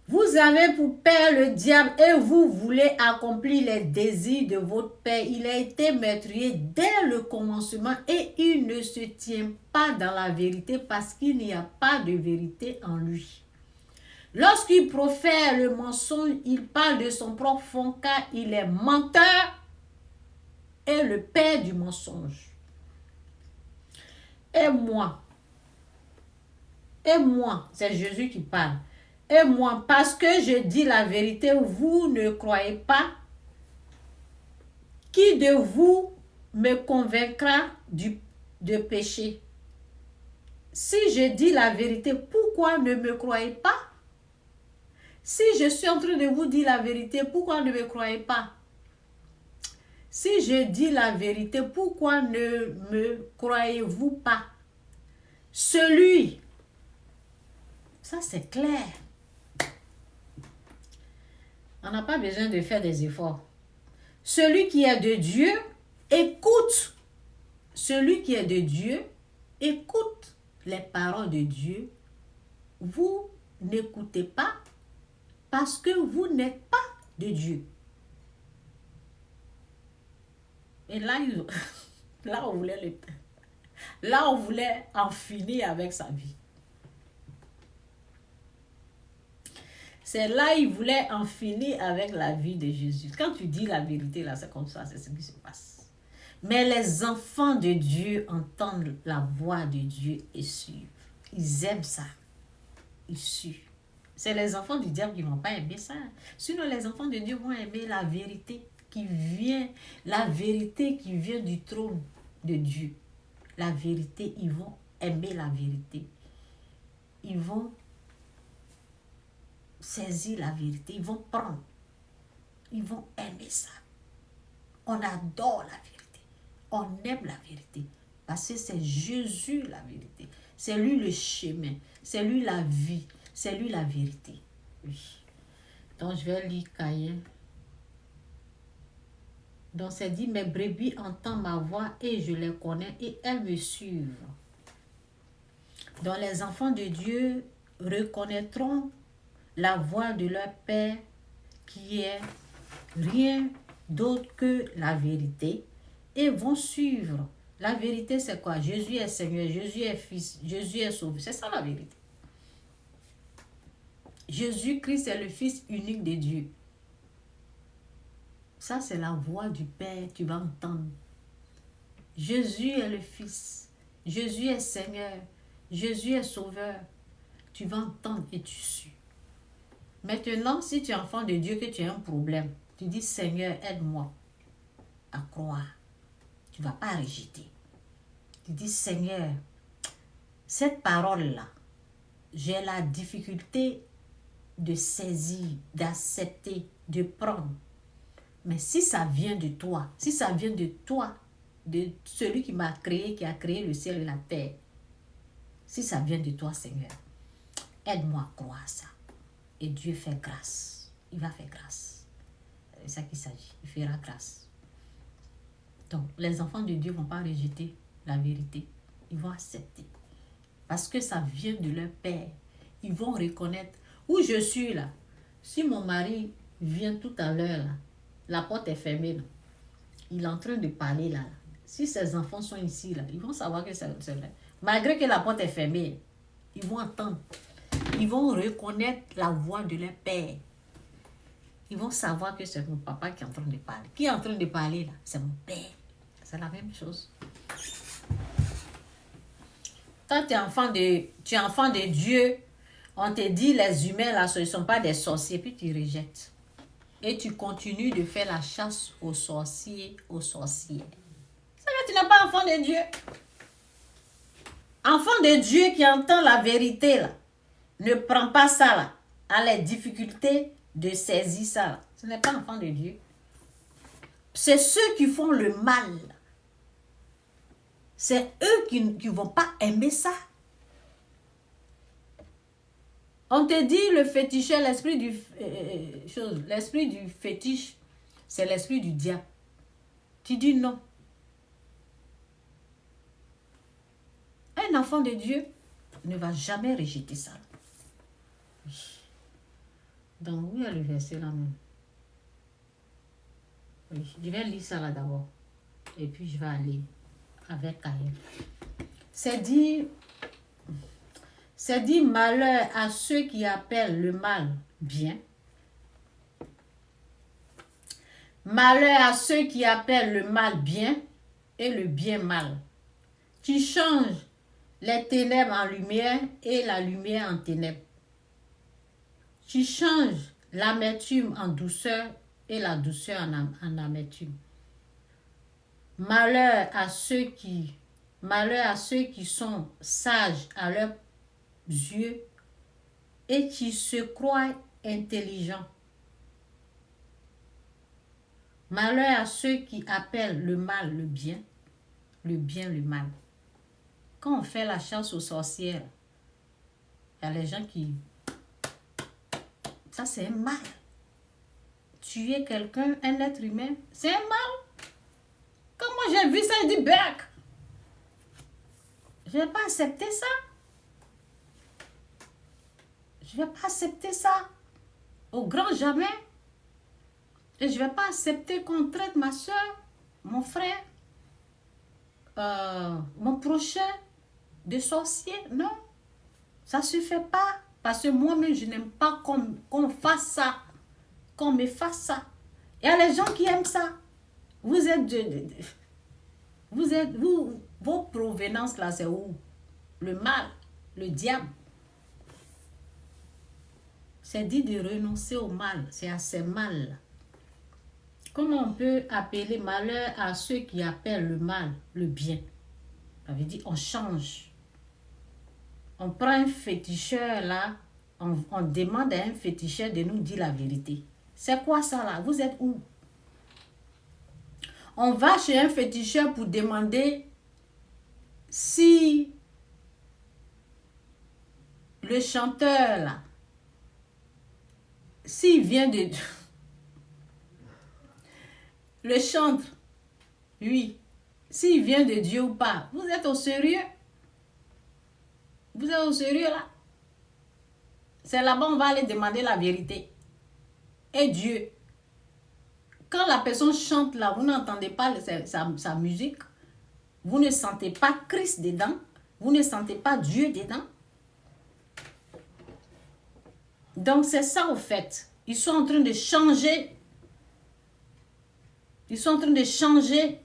Vous avez pour père le diable et vous voulez accomplir les désirs de votre père. Il a été meurtrier dès le commencement et il ne se tient pas dans la vérité parce qu'il n'y a pas de vérité en lui. Lorsqu'il profère le mensonge, il parle de son profond car il est menteur et le père du mensonge. Et moi, c'est Jésus qui parle. Et moi, parce que je dis la vérité, vous ne croyez pas. Qui de vous me convaincra de péché? Si je dis la vérité, pourquoi ne me croyez pas? Si je suis en train de vous dire la vérité, pourquoi ne me croyez pas? Si je dis la vérité, pourquoi ne me croyez-vous pas? Celui, ça c'est clair. On n'a pas besoin de faire des efforts. Celui qui est de Dieu, écoute. Celui qui est de Dieu, écoute les paroles de Dieu. Vous n'écoutez pas Parce que vous n'êtes pas de Dieu. Et là, là, on voulait en finir avec sa vie. C'est là, il voulait en finir avec la vie de Jésus. Quand tu dis la vérité, là, c'est comme ça, c'est ce qui se passe. Mais les enfants de Dieu entendent la voix de Dieu et suivent. Ils aiment ça. Ils suivent. C'est les enfants du diable qui ne vont pas aimer ça. Sinon, les enfants de Dieu vont aimer la vérité qui vient du trône de Dieu. La vérité, ils vont aimer la vérité. Ils vont saisir la vérité. Ils vont prendre. Ils vont aimer ça. On adore la vérité. On aime la vérité. Parce que c'est Jésus la vérité. C'est lui le chemin. C'est lui la vie. C'est lui la vérité. Oui. Donc je vais lire Caïn. Donc c'est dit, mes brebis entendent ma voix et je les connais et elles me suivent. Donc les enfants de Dieu reconnaîtront la voix de leur Père qui est rien d'autre que la vérité et vont suivre. La vérité c'est quoi? Jésus est Seigneur, Jésus est Fils, Jésus est Sauveur. C'est ça la vérité. Jésus-Christ est le Fils unique de Dieu. Ça, c'est la voix du Père, tu vas entendre. Jésus est le Fils. Jésus est Seigneur. Jésus est Sauveur. Tu vas entendre et tu suis. Maintenant, si tu es enfant de Dieu, que tu as un problème, tu dis, Seigneur, aide-moi à croire. Tu ne vas pas rejeter. Tu dis, Seigneur, cette parole-là, j'ai la difficulté de saisir, d'accepter, de prendre. Mais si ça vient de toi, de celui qui m'a créé, qui a créé le ciel et la terre, si ça vient de toi, Seigneur, aide-moi à croire ça. Et Dieu fait grâce. Il va faire grâce. C'est ça qu'il s'agit. Il fera grâce. Donc, les enfants de Dieu ne vont pas rejeter la vérité. Ils vont accepter. Parce que ça vient de leur Père. Ils vont reconnaître où je suis là. Si mon mari vient tout à l'heure là, la porte est fermée là. Il est en train de parler là. Si ses enfants sont ici là, ils vont savoir que c'est vrai. Malgré que la porte est fermée, ils vont entendre. Ils vont reconnaître la voix de leur Père. Ils vont savoir que c'est mon papa qui est en train de parler. Qui est en train de parler là? C'est mon Père. C'est la même chose. Quand tu es enfant de Dieu, on te dit les humains là, ce ne sont pas des sorciers, puis tu rejettes. Et tu continues de faire la chasse aux sorciers, aux sorcières. Ça veut dire que tu n'es pas enfant de Dieu. Enfant de Dieu qui entend la vérité là, ne prend pas ça là, a les difficultés de saisir ça là. Ce n'est pas enfant de Dieu. C'est ceux qui font le mal. C'est eux qui ne vont pas aimer ça. On te dit le féticheur, l'esprit du fétiche, c'est l'esprit du diable. Tu dis non. Un enfant de Dieu ne va jamais rejeter ça. Donc, où est le verset là même? Oui, je vais lire ça là d'abord. Et puis je vais aller avec Caïn. C'est dit malheur à ceux qui appellent le mal bien. Malheur à ceux qui appellent le mal bien et le bien mal. Qui changent les ténèbres en lumière et la lumière en ténèbres. Qui changent l'amertume en douceur et la douceur en amertume. Malheur à ceux qui sont sages à leurs yeux et qui se croient intelligents. Malheur à ceux qui appellent le mal le bien le mal. Quand on fait la chasse aux sorcières, il y a les gens qui... Ça, c'est un mal. Tuer quelqu'un, un être humain, c'est un mal. Quand moi j'ai vu ça, je dis, Berk, je ne vais pas accepter ça. Je ne vais pas accepter ça. Au grand jamais. Et je ne vais pas accepter qu'on traite ma soeur, mon frère, mon prochain de sorcier. Non, ça ne se fait pas. Parce que moi-même, je n'aime pas qu'on fasse ça. Qu'on me fasse ça. Il y a les gens qui aiment ça. Vous êtes vos provenances là, c'est où? Le mal, le diable. C'est dit de renoncer au mal. C'est à ces mal. Comment on peut appeler malheur à ceux qui appellent le mal, le bien? Ça veut dire on change. On prend un féticheur là, on demande à un féticheur de nous dire la vérité. C'est quoi ça là? Vous êtes où? On va chez un féticheur pour demander si le chanteur là, s'il vient de... Le chantre, oui, s'il vient de Dieu ou pas. Vous êtes au sérieux? Vous êtes au sérieux là? C'est là-bas on va aller demander la vérité. Et Dieu, quand la personne chante là, vous n'entendez pas sa musique, vous ne sentez pas Christ dedans, vous ne sentez pas Dieu dedans. Donc c'est ça au fait. Ils sont en train de changer. Ils sont en train de changer.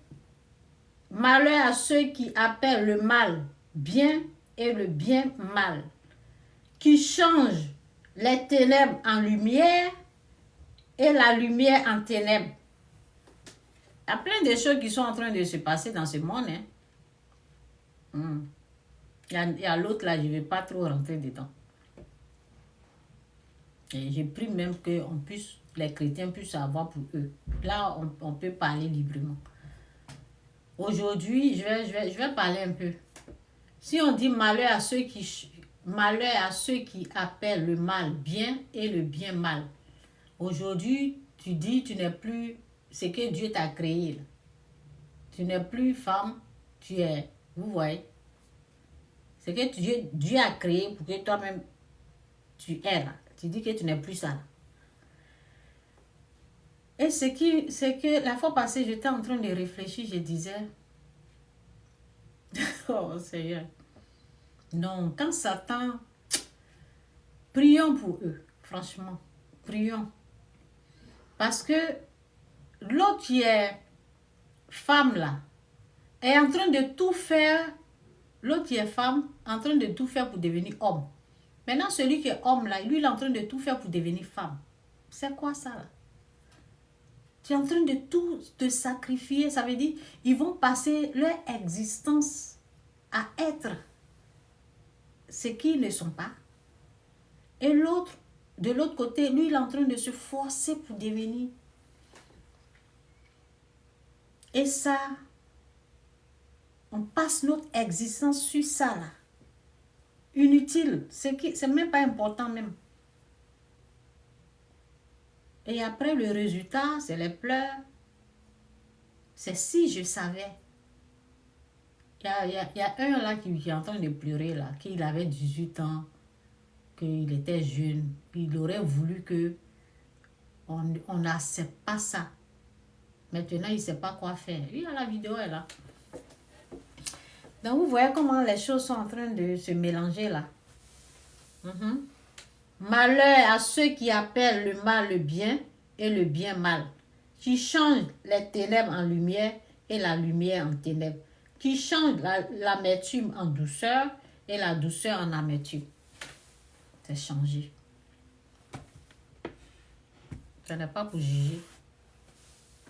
Malheur à ceux qui appellent le mal bien et le bien mal. Qui changent les ténèbres en lumière et la lumière en ténèbres. Il y a plein de choses qui sont en train de se passer dans ce monde. Hein. Il y a l'autre là, je ne vais pas trop rentrer dedans. Et j'ai pris même que les chrétiens puissent savoir pour eux. Là, on peut parler librement. Aujourd'hui, je vais parler un peu. Si on dit malheur à ceux qui appellent le mal bien et le bien mal. Aujourd'hui, tu dis tu n'es plus ce que Dieu t'a créé. Là. Tu n'es plus femme, tu es. Vous voyez? C'est que Dieu a créé pour que toi-même tu es là. Tu dis que tu n'es plus ça. Là. Et c'est que la fois passée, j'étais en train de réfléchir, je disais, oh Seigneur, non, quand Satan, prions pour eux, franchement, prions. Parce que l'autre qui est femme là, est en train de tout faire, l'autre qui est femme, en train de tout faire pour devenir homme. Maintenant, celui qui est homme là, lui, il est en train de tout faire pour devenir femme. C'est quoi ça là? Tu es en train de tout te sacrifier. Ça veut dire ils vont passer leur existence à être ce qu'ils ne sont pas. Et l'autre, de l'autre côté, lui, il est en train de se forcer pour devenir. Et ça, on passe notre existence sur ça là. Inutile. C'est même pas important même. Et après, le résultat, c'est les pleurs. C'est si je savais. Il y a un là qui est en train de pleurer, là, qu'il avait 18 ans, qu'il était jeune. Il aurait voulu que on n'accepte pas ça. Maintenant, il ne sait pas quoi faire. Oui, la vidéo est là. Donc, vous voyez comment les choses sont en train de se mélanger là. Malheur à ceux qui appellent le mal le bien et le bien mal, qui changent les ténèbres en lumière et la lumière en ténèbres, qui changent l'amertume en douceur et la douceur en amertume. C'est changé. Ce n'est pas pour juger.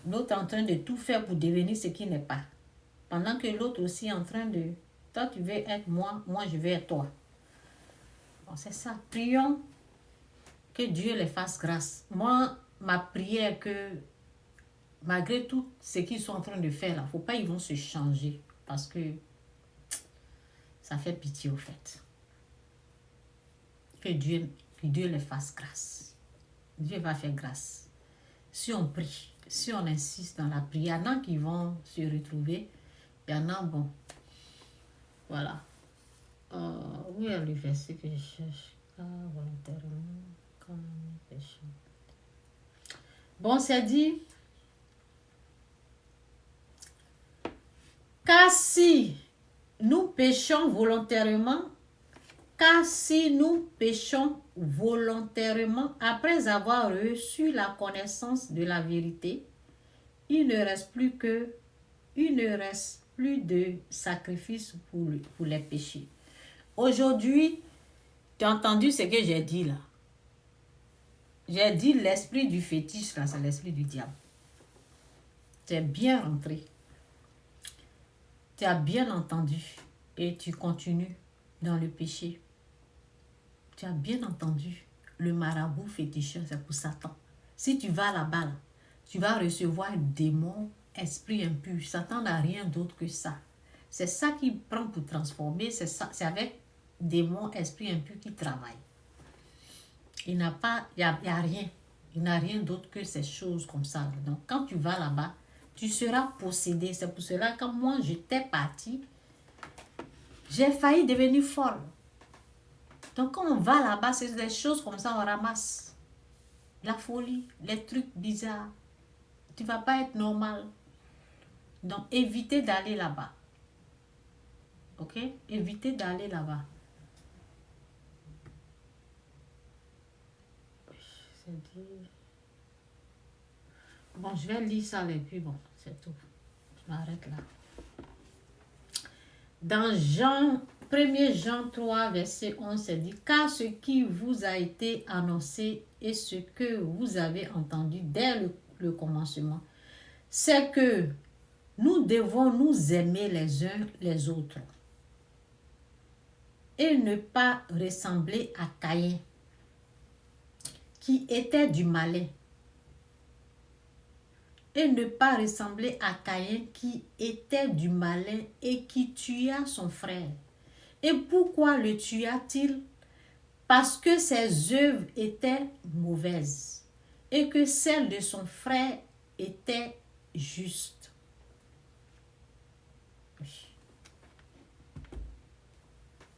L'autre est en train de tout faire pour devenir ce qui n'est pas. Pendant que l'autre aussi est en train de... Toi, tu veux être moi, moi, je veux être toi. Bon, c'est ça. Prions que Dieu les fasse grâce. Moi, ma prière que malgré tout ce qu'ils sont en train de faire là, faut pas ils vont se changer parce que ça fait pitié au fait. Que Dieu les fasse grâce. Dieu va faire grâce. Si on prie, si on insiste dans la prière, il y en a qui vont se retrouver. Il y en a, bon, voilà. Où est le verset que je cherche? Volontairement, quand nous péchons. Bon, c'est dit, car si nous péchons volontairement, car si nous péchons volontairement après avoir reçu la connaissance de la vérité, il ne reste plus de sacrifice pour les péchés. Aujourd'hui, tu as entendu ce que j'ai dit là. J'ai dit l'esprit du fétiche là, c'est l'esprit du diable. Tu es bien rentré. Tu as bien entendu et tu continues dans le péché. Tu as bien entendu, le marabout féticheur, c'est pour Satan. Si tu vas là-bas, là, tu vas recevoir démon, esprit impur. Satan n'a rien d'autre que ça. C'est ça qu'il prend pour transformer. C'est avec démon, esprit impur qui travaille. Il n'y a rien. Il n'a rien d'autre que ces choses comme ça. Donc, quand tu vas là-bas, tu seras possédé. C'est pour cela que quand moi, j'étais partie, j'ai failli devenir folle. Donc, quand on va là-bas, c'est des choses comme ça, on ramasse. La folie, les trucs bizarres. Tu ne vas pas être normal. Donc, évitez d'aller là-bas. Ok? Évitez d'aller là-bas. Bon, je vais lire ça et puis bon, c'est tout. Je m'arrête là. Dans 1 Jean 3, verset 11, c'est dit, car ce qui vous a été annoncé et ce que vous avez entendu dès le commencement, c'est que nous devons nous aimer les uns les autres et ne pas ressembler à Caïn, qui était du malin. Et ne pas ressembler à Caïn qui était du malin et qui tua son frère. Et pourquoi le tua-t-il? Parce que ses œuvres étaient mauvaises et que celles de son frère étaient justes.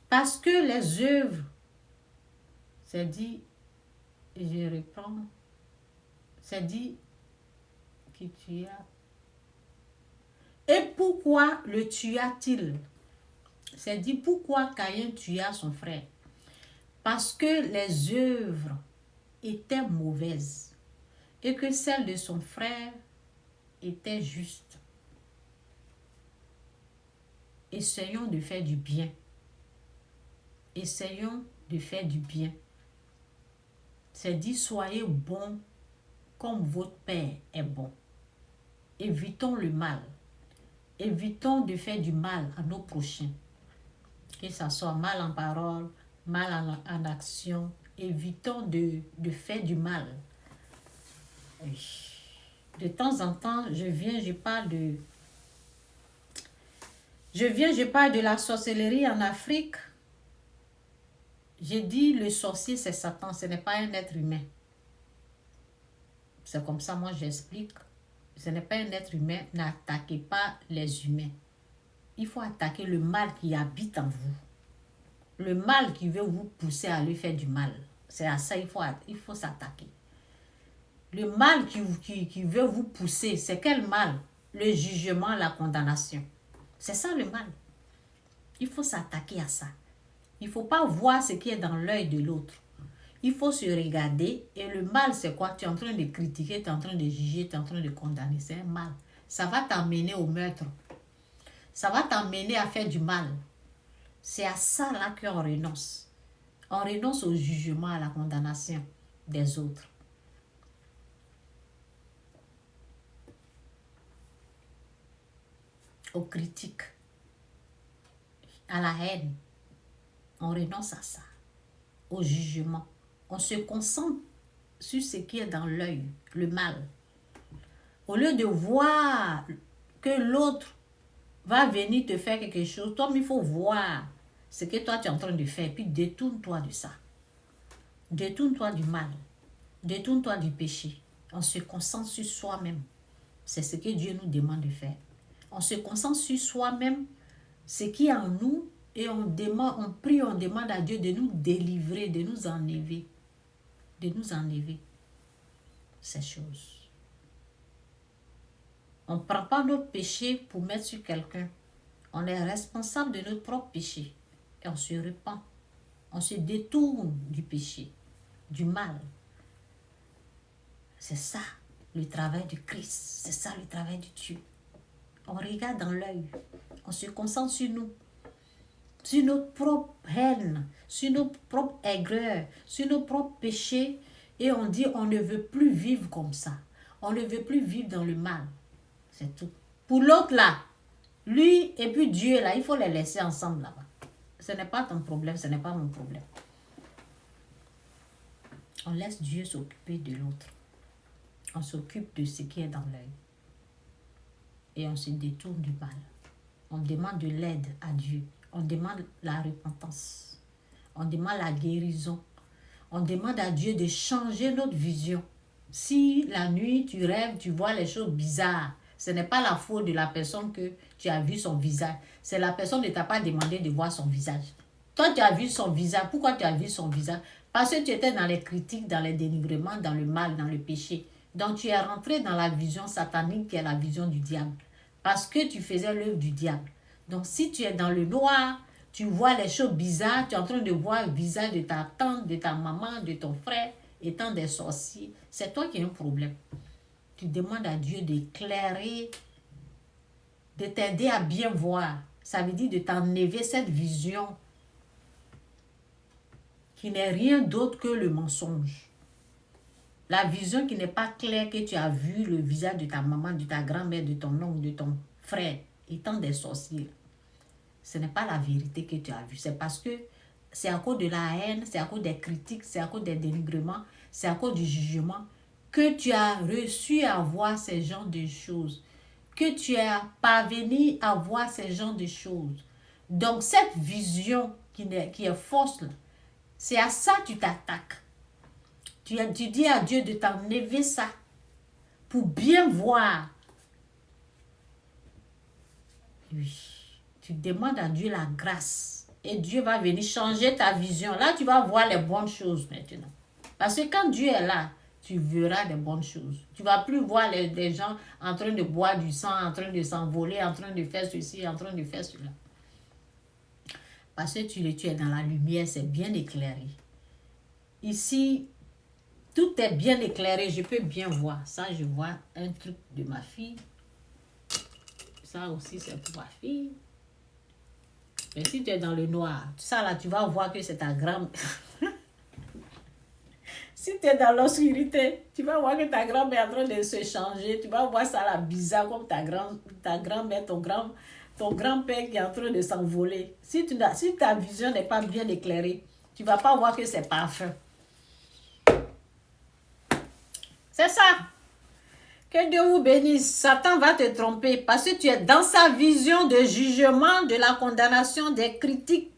Parce que les œuvres, c'est dit, je reprends, c'est dit, qui tua. Et pourquoi le tua-t-il? C'est dit, pourquoi Caïn tua son frère? Parce que les œuvres étaient mauvaises et que celles de son frère étaient justes. Essayons de faire du bien. Essayons de faire du bien. C'est dit, soyez bons comme votre Père est bon. Évitons le mal. Évitons de faire du mal à nos prochains. Que ce soit mal en parole, mal en action. Évitons de faire du mal. De temps en temps, je parle de la sorcellerie en Afrique. J'ai dit, le sorcier, c'est Satan, ce n'est pas un être humain. C'est comme ça, moi, j'explique. Ce n'est pas un être humain, n'attaquez pas les humains. Il faut attaquer le mal qui habite en vous. Le mal qui veut vous pousser à aller faire du mal. C'est à ça qu'il faut s'attaquer. Le mal qui veut vous pousser, c'est quel mal? Le jugement, la condamnation. C'est ça le mal. Il faut s'attaquer à ça. Il ne faut pas voir ce qui est dans l'œil de l'autre. Il faut se regarder. Et le mal, c'est quoi? Tu es en train de critiquer, tu es en train de juger, tu es en train de condamner. C'est un mal. Ça va t'amener au meurtre. Ça va t'amener à faire du mal. C'est à ça là qu'on renonce. On renonce au jugement, à la condamnation des autres. Aux critiques, à la haine. On renonce à ça. Au jugement. On se concentre sur ce qui est dans l'œil, le mal. Au lieu de voir que l'autre va venir te faire quelque chose, toi, il faut voir ce que toi tu es en train de faire, puis détourne-toi de ça. Détourne-toi du mal. Détourne-toi du péché. On se concentre sur soi-même. C'est ce que Dieu nous demande de faire. On se concentre sur soi-même, ce qui est en nous, et on prie, on demande à Dieu de nous délivrer, de nous enlever ces choses. On ne prend pas notre péché pour mettre sur quelqu'un. On est responsable de notre propre péché. Et on se repent. On se détourne du péché, du mal. C'est ça le travail du Christ. C'est ça le travail de Dieu. On regarde dans l'œil. On se concentre sur nous. Sur notre propre haine. Sur notre propre aigreur. Sur nos propres péchés. Et on dit on ne veut plus vivre comme ça. On ne veut plus vivre dans le mal. C'est tout. Pour l'autre là, lui et puis Dieu là, il faut les laisser ensemble là-bas. Ce n'est pas ton problème, ce n'est pas mon problème. On laisse Dieu s'occuper de l'autre. On s'occupe de ce qui est dans l'œil. Et on se détourne du mal. On demande de l'aide à Dieu. On demande la repentance. On demande la guérison. On demande à Dieu de changer notre vision. Si la nuit, tu rêves, tu vois les choses bizarres, ce n'est pas la faute de la personne que tu as vu son visage. C'est la personne qui ne t'a pas demandé de voir son visage. Toi, tu as vu son visage. Pourquoi tu as vu son visage? Parce que tu étais dans les critiques, dans les dénigrements, dans le mal, dans le péché. Donc, tu es rentré dans la vision satanique qui est la vision du diable. Parce que tu faisais l'œuvre du diable. Donc, si tu es dans le noir, tu vois les choses bizarres, tu es en train de voir le visage de ta tante, de ta maman, de ton frère, étant des sorciers, c'est toi qui as un problème. Tu demandes à Dieu d'éclairer, de t'aider à bien voir. Ça veut dire de t'enlever cette vision qui n'est rien d'autre que le mensonge. La vision qui n'est pas claire, que tu as vu le visage de ta maman, de ta grand-mère, de ton oncle, de ton frère, étant des sorciers. Ce n'est pas la vérité que tu as vue. C'est parce que c'est à cause de la haine, c'est à cause des critiques, c'est à cause des dénigrements, c'est à cause du jugement que tu as reçu à voir ces genres de choses. Que tu as parvenu à voir ces genres de choses. Donc cette vision qui est fausse, c'est à ça que tu t'attaques. Tu dis à Dieu de t'enlever ça pour bien voir. Oui. Tu demandes à Dieu la grâce et Dieu va venir changer ta vision. Là, tu vas voir les bonnes choses maintenant. Parce que quand Dieu est là, tu verras des bonnes choses. Tu ne vas plus voir les gens en train de boire du sang, en train de s'envoler, en train de faire ceci, en train de faire cela. Parce que tu es dans la lumière, c'est bien éclairé. Ici, tout est bien éclairé, je peux bien voir. Ça, je vois un truc de ma fille. Ça aussi, c'est pour ma fille. Mais si tu es dans le noir, ça là, tu vas voir que c'est ta grand-mère. Si tu es dans l'obscurité, tu vas voir que ta grand-mère est en train de se changer. Tu vas voir ça là bizarre comme ta grand-mère, ton grand-père qui est en train de s'envoler. Si ta vision n'est pas bien éclairée, tu ne vas pas voir que c'est parfait. C'est ça. Que Dieu vous bénisse. Satan va te tromper parce que tu es dans sa vision de jugement, de la condamnation, des critiques,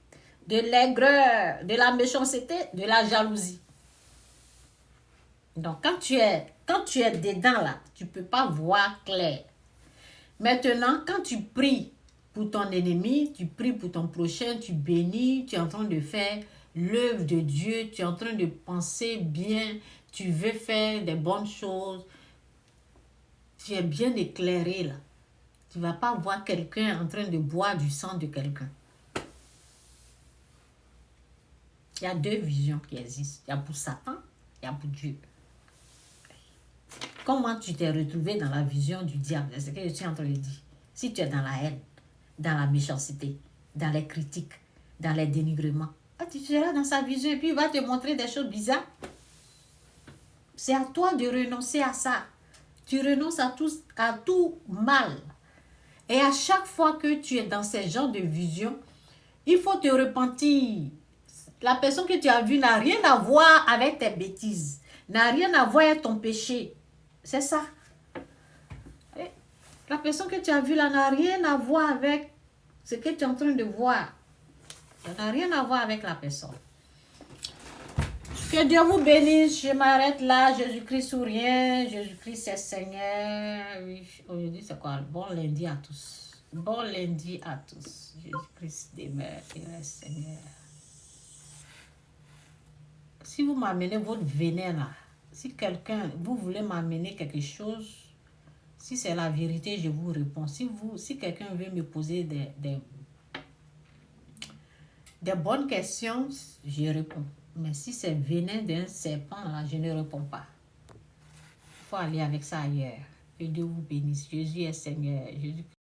de l'aigreur, de la méchanceté, de la jalousie. Donc, quand tu es dedans là, tu ne peux pas voir clair. Maintenant, quand tu pries pour ton ennemi, tu pries pour ton prochain, tu bénis, tu es en train de faire l'œuvre de Dieu, tu es en train de penser bien, tu veux faire des bonnes choses. Tu es bien éclairé là. Tu ne vas pas voir quelqu'un en train de boire du sang de quelqu'un. Il y a deux visions qui existent. Il y a pour Satan, il y a pour Dieu. Comment tu t'es retrouvé dans la vision du diable? C'est ce que je suis en train de dire. Si tu es dans la haine, dans la méchanceté, dans les critiques, dans les dénigrements, tu seras dans sa vision et puis il va te montrer des choses bizarres. C'est à toi de renoncer à ça. Tu renonces à tout mal. Et à chaque fois que tu es dans ce genre de vision, il faut te repentir. La personne que tu as vue n'a rien à voir avec tes bêtises. N'a rien à voir avec ton péché. C'est ça. Et la personne que tu as vue là n'a rien à voir avec ce que tu es en train de voir. Ça n'a rien à voir avec la personne. Que Dieu vous bénisse. Je m'arrête là. Jésus-Christ ou rien. Jésus-Christ est Seigneur. Oui. Aujourd'hui, c'est quoi? Bon lundi à tous. Bon lundi à tous. Jésus-Christ demeure et reste Seigneur. Si vous m'amenez votre venin là, si quelqu'un, vous voulez m'amener quelque chose, Si c'est la vérité, je vous réponds. Si quelqu'un veut me poser des bonnes questions, je réponds. Mais si c'est venin d'un serpent, là, je ne réponds pas. Il faut aller avec ça ailleurs. Que Dieu vous bénisse. Jésus est Seigneur. Jésus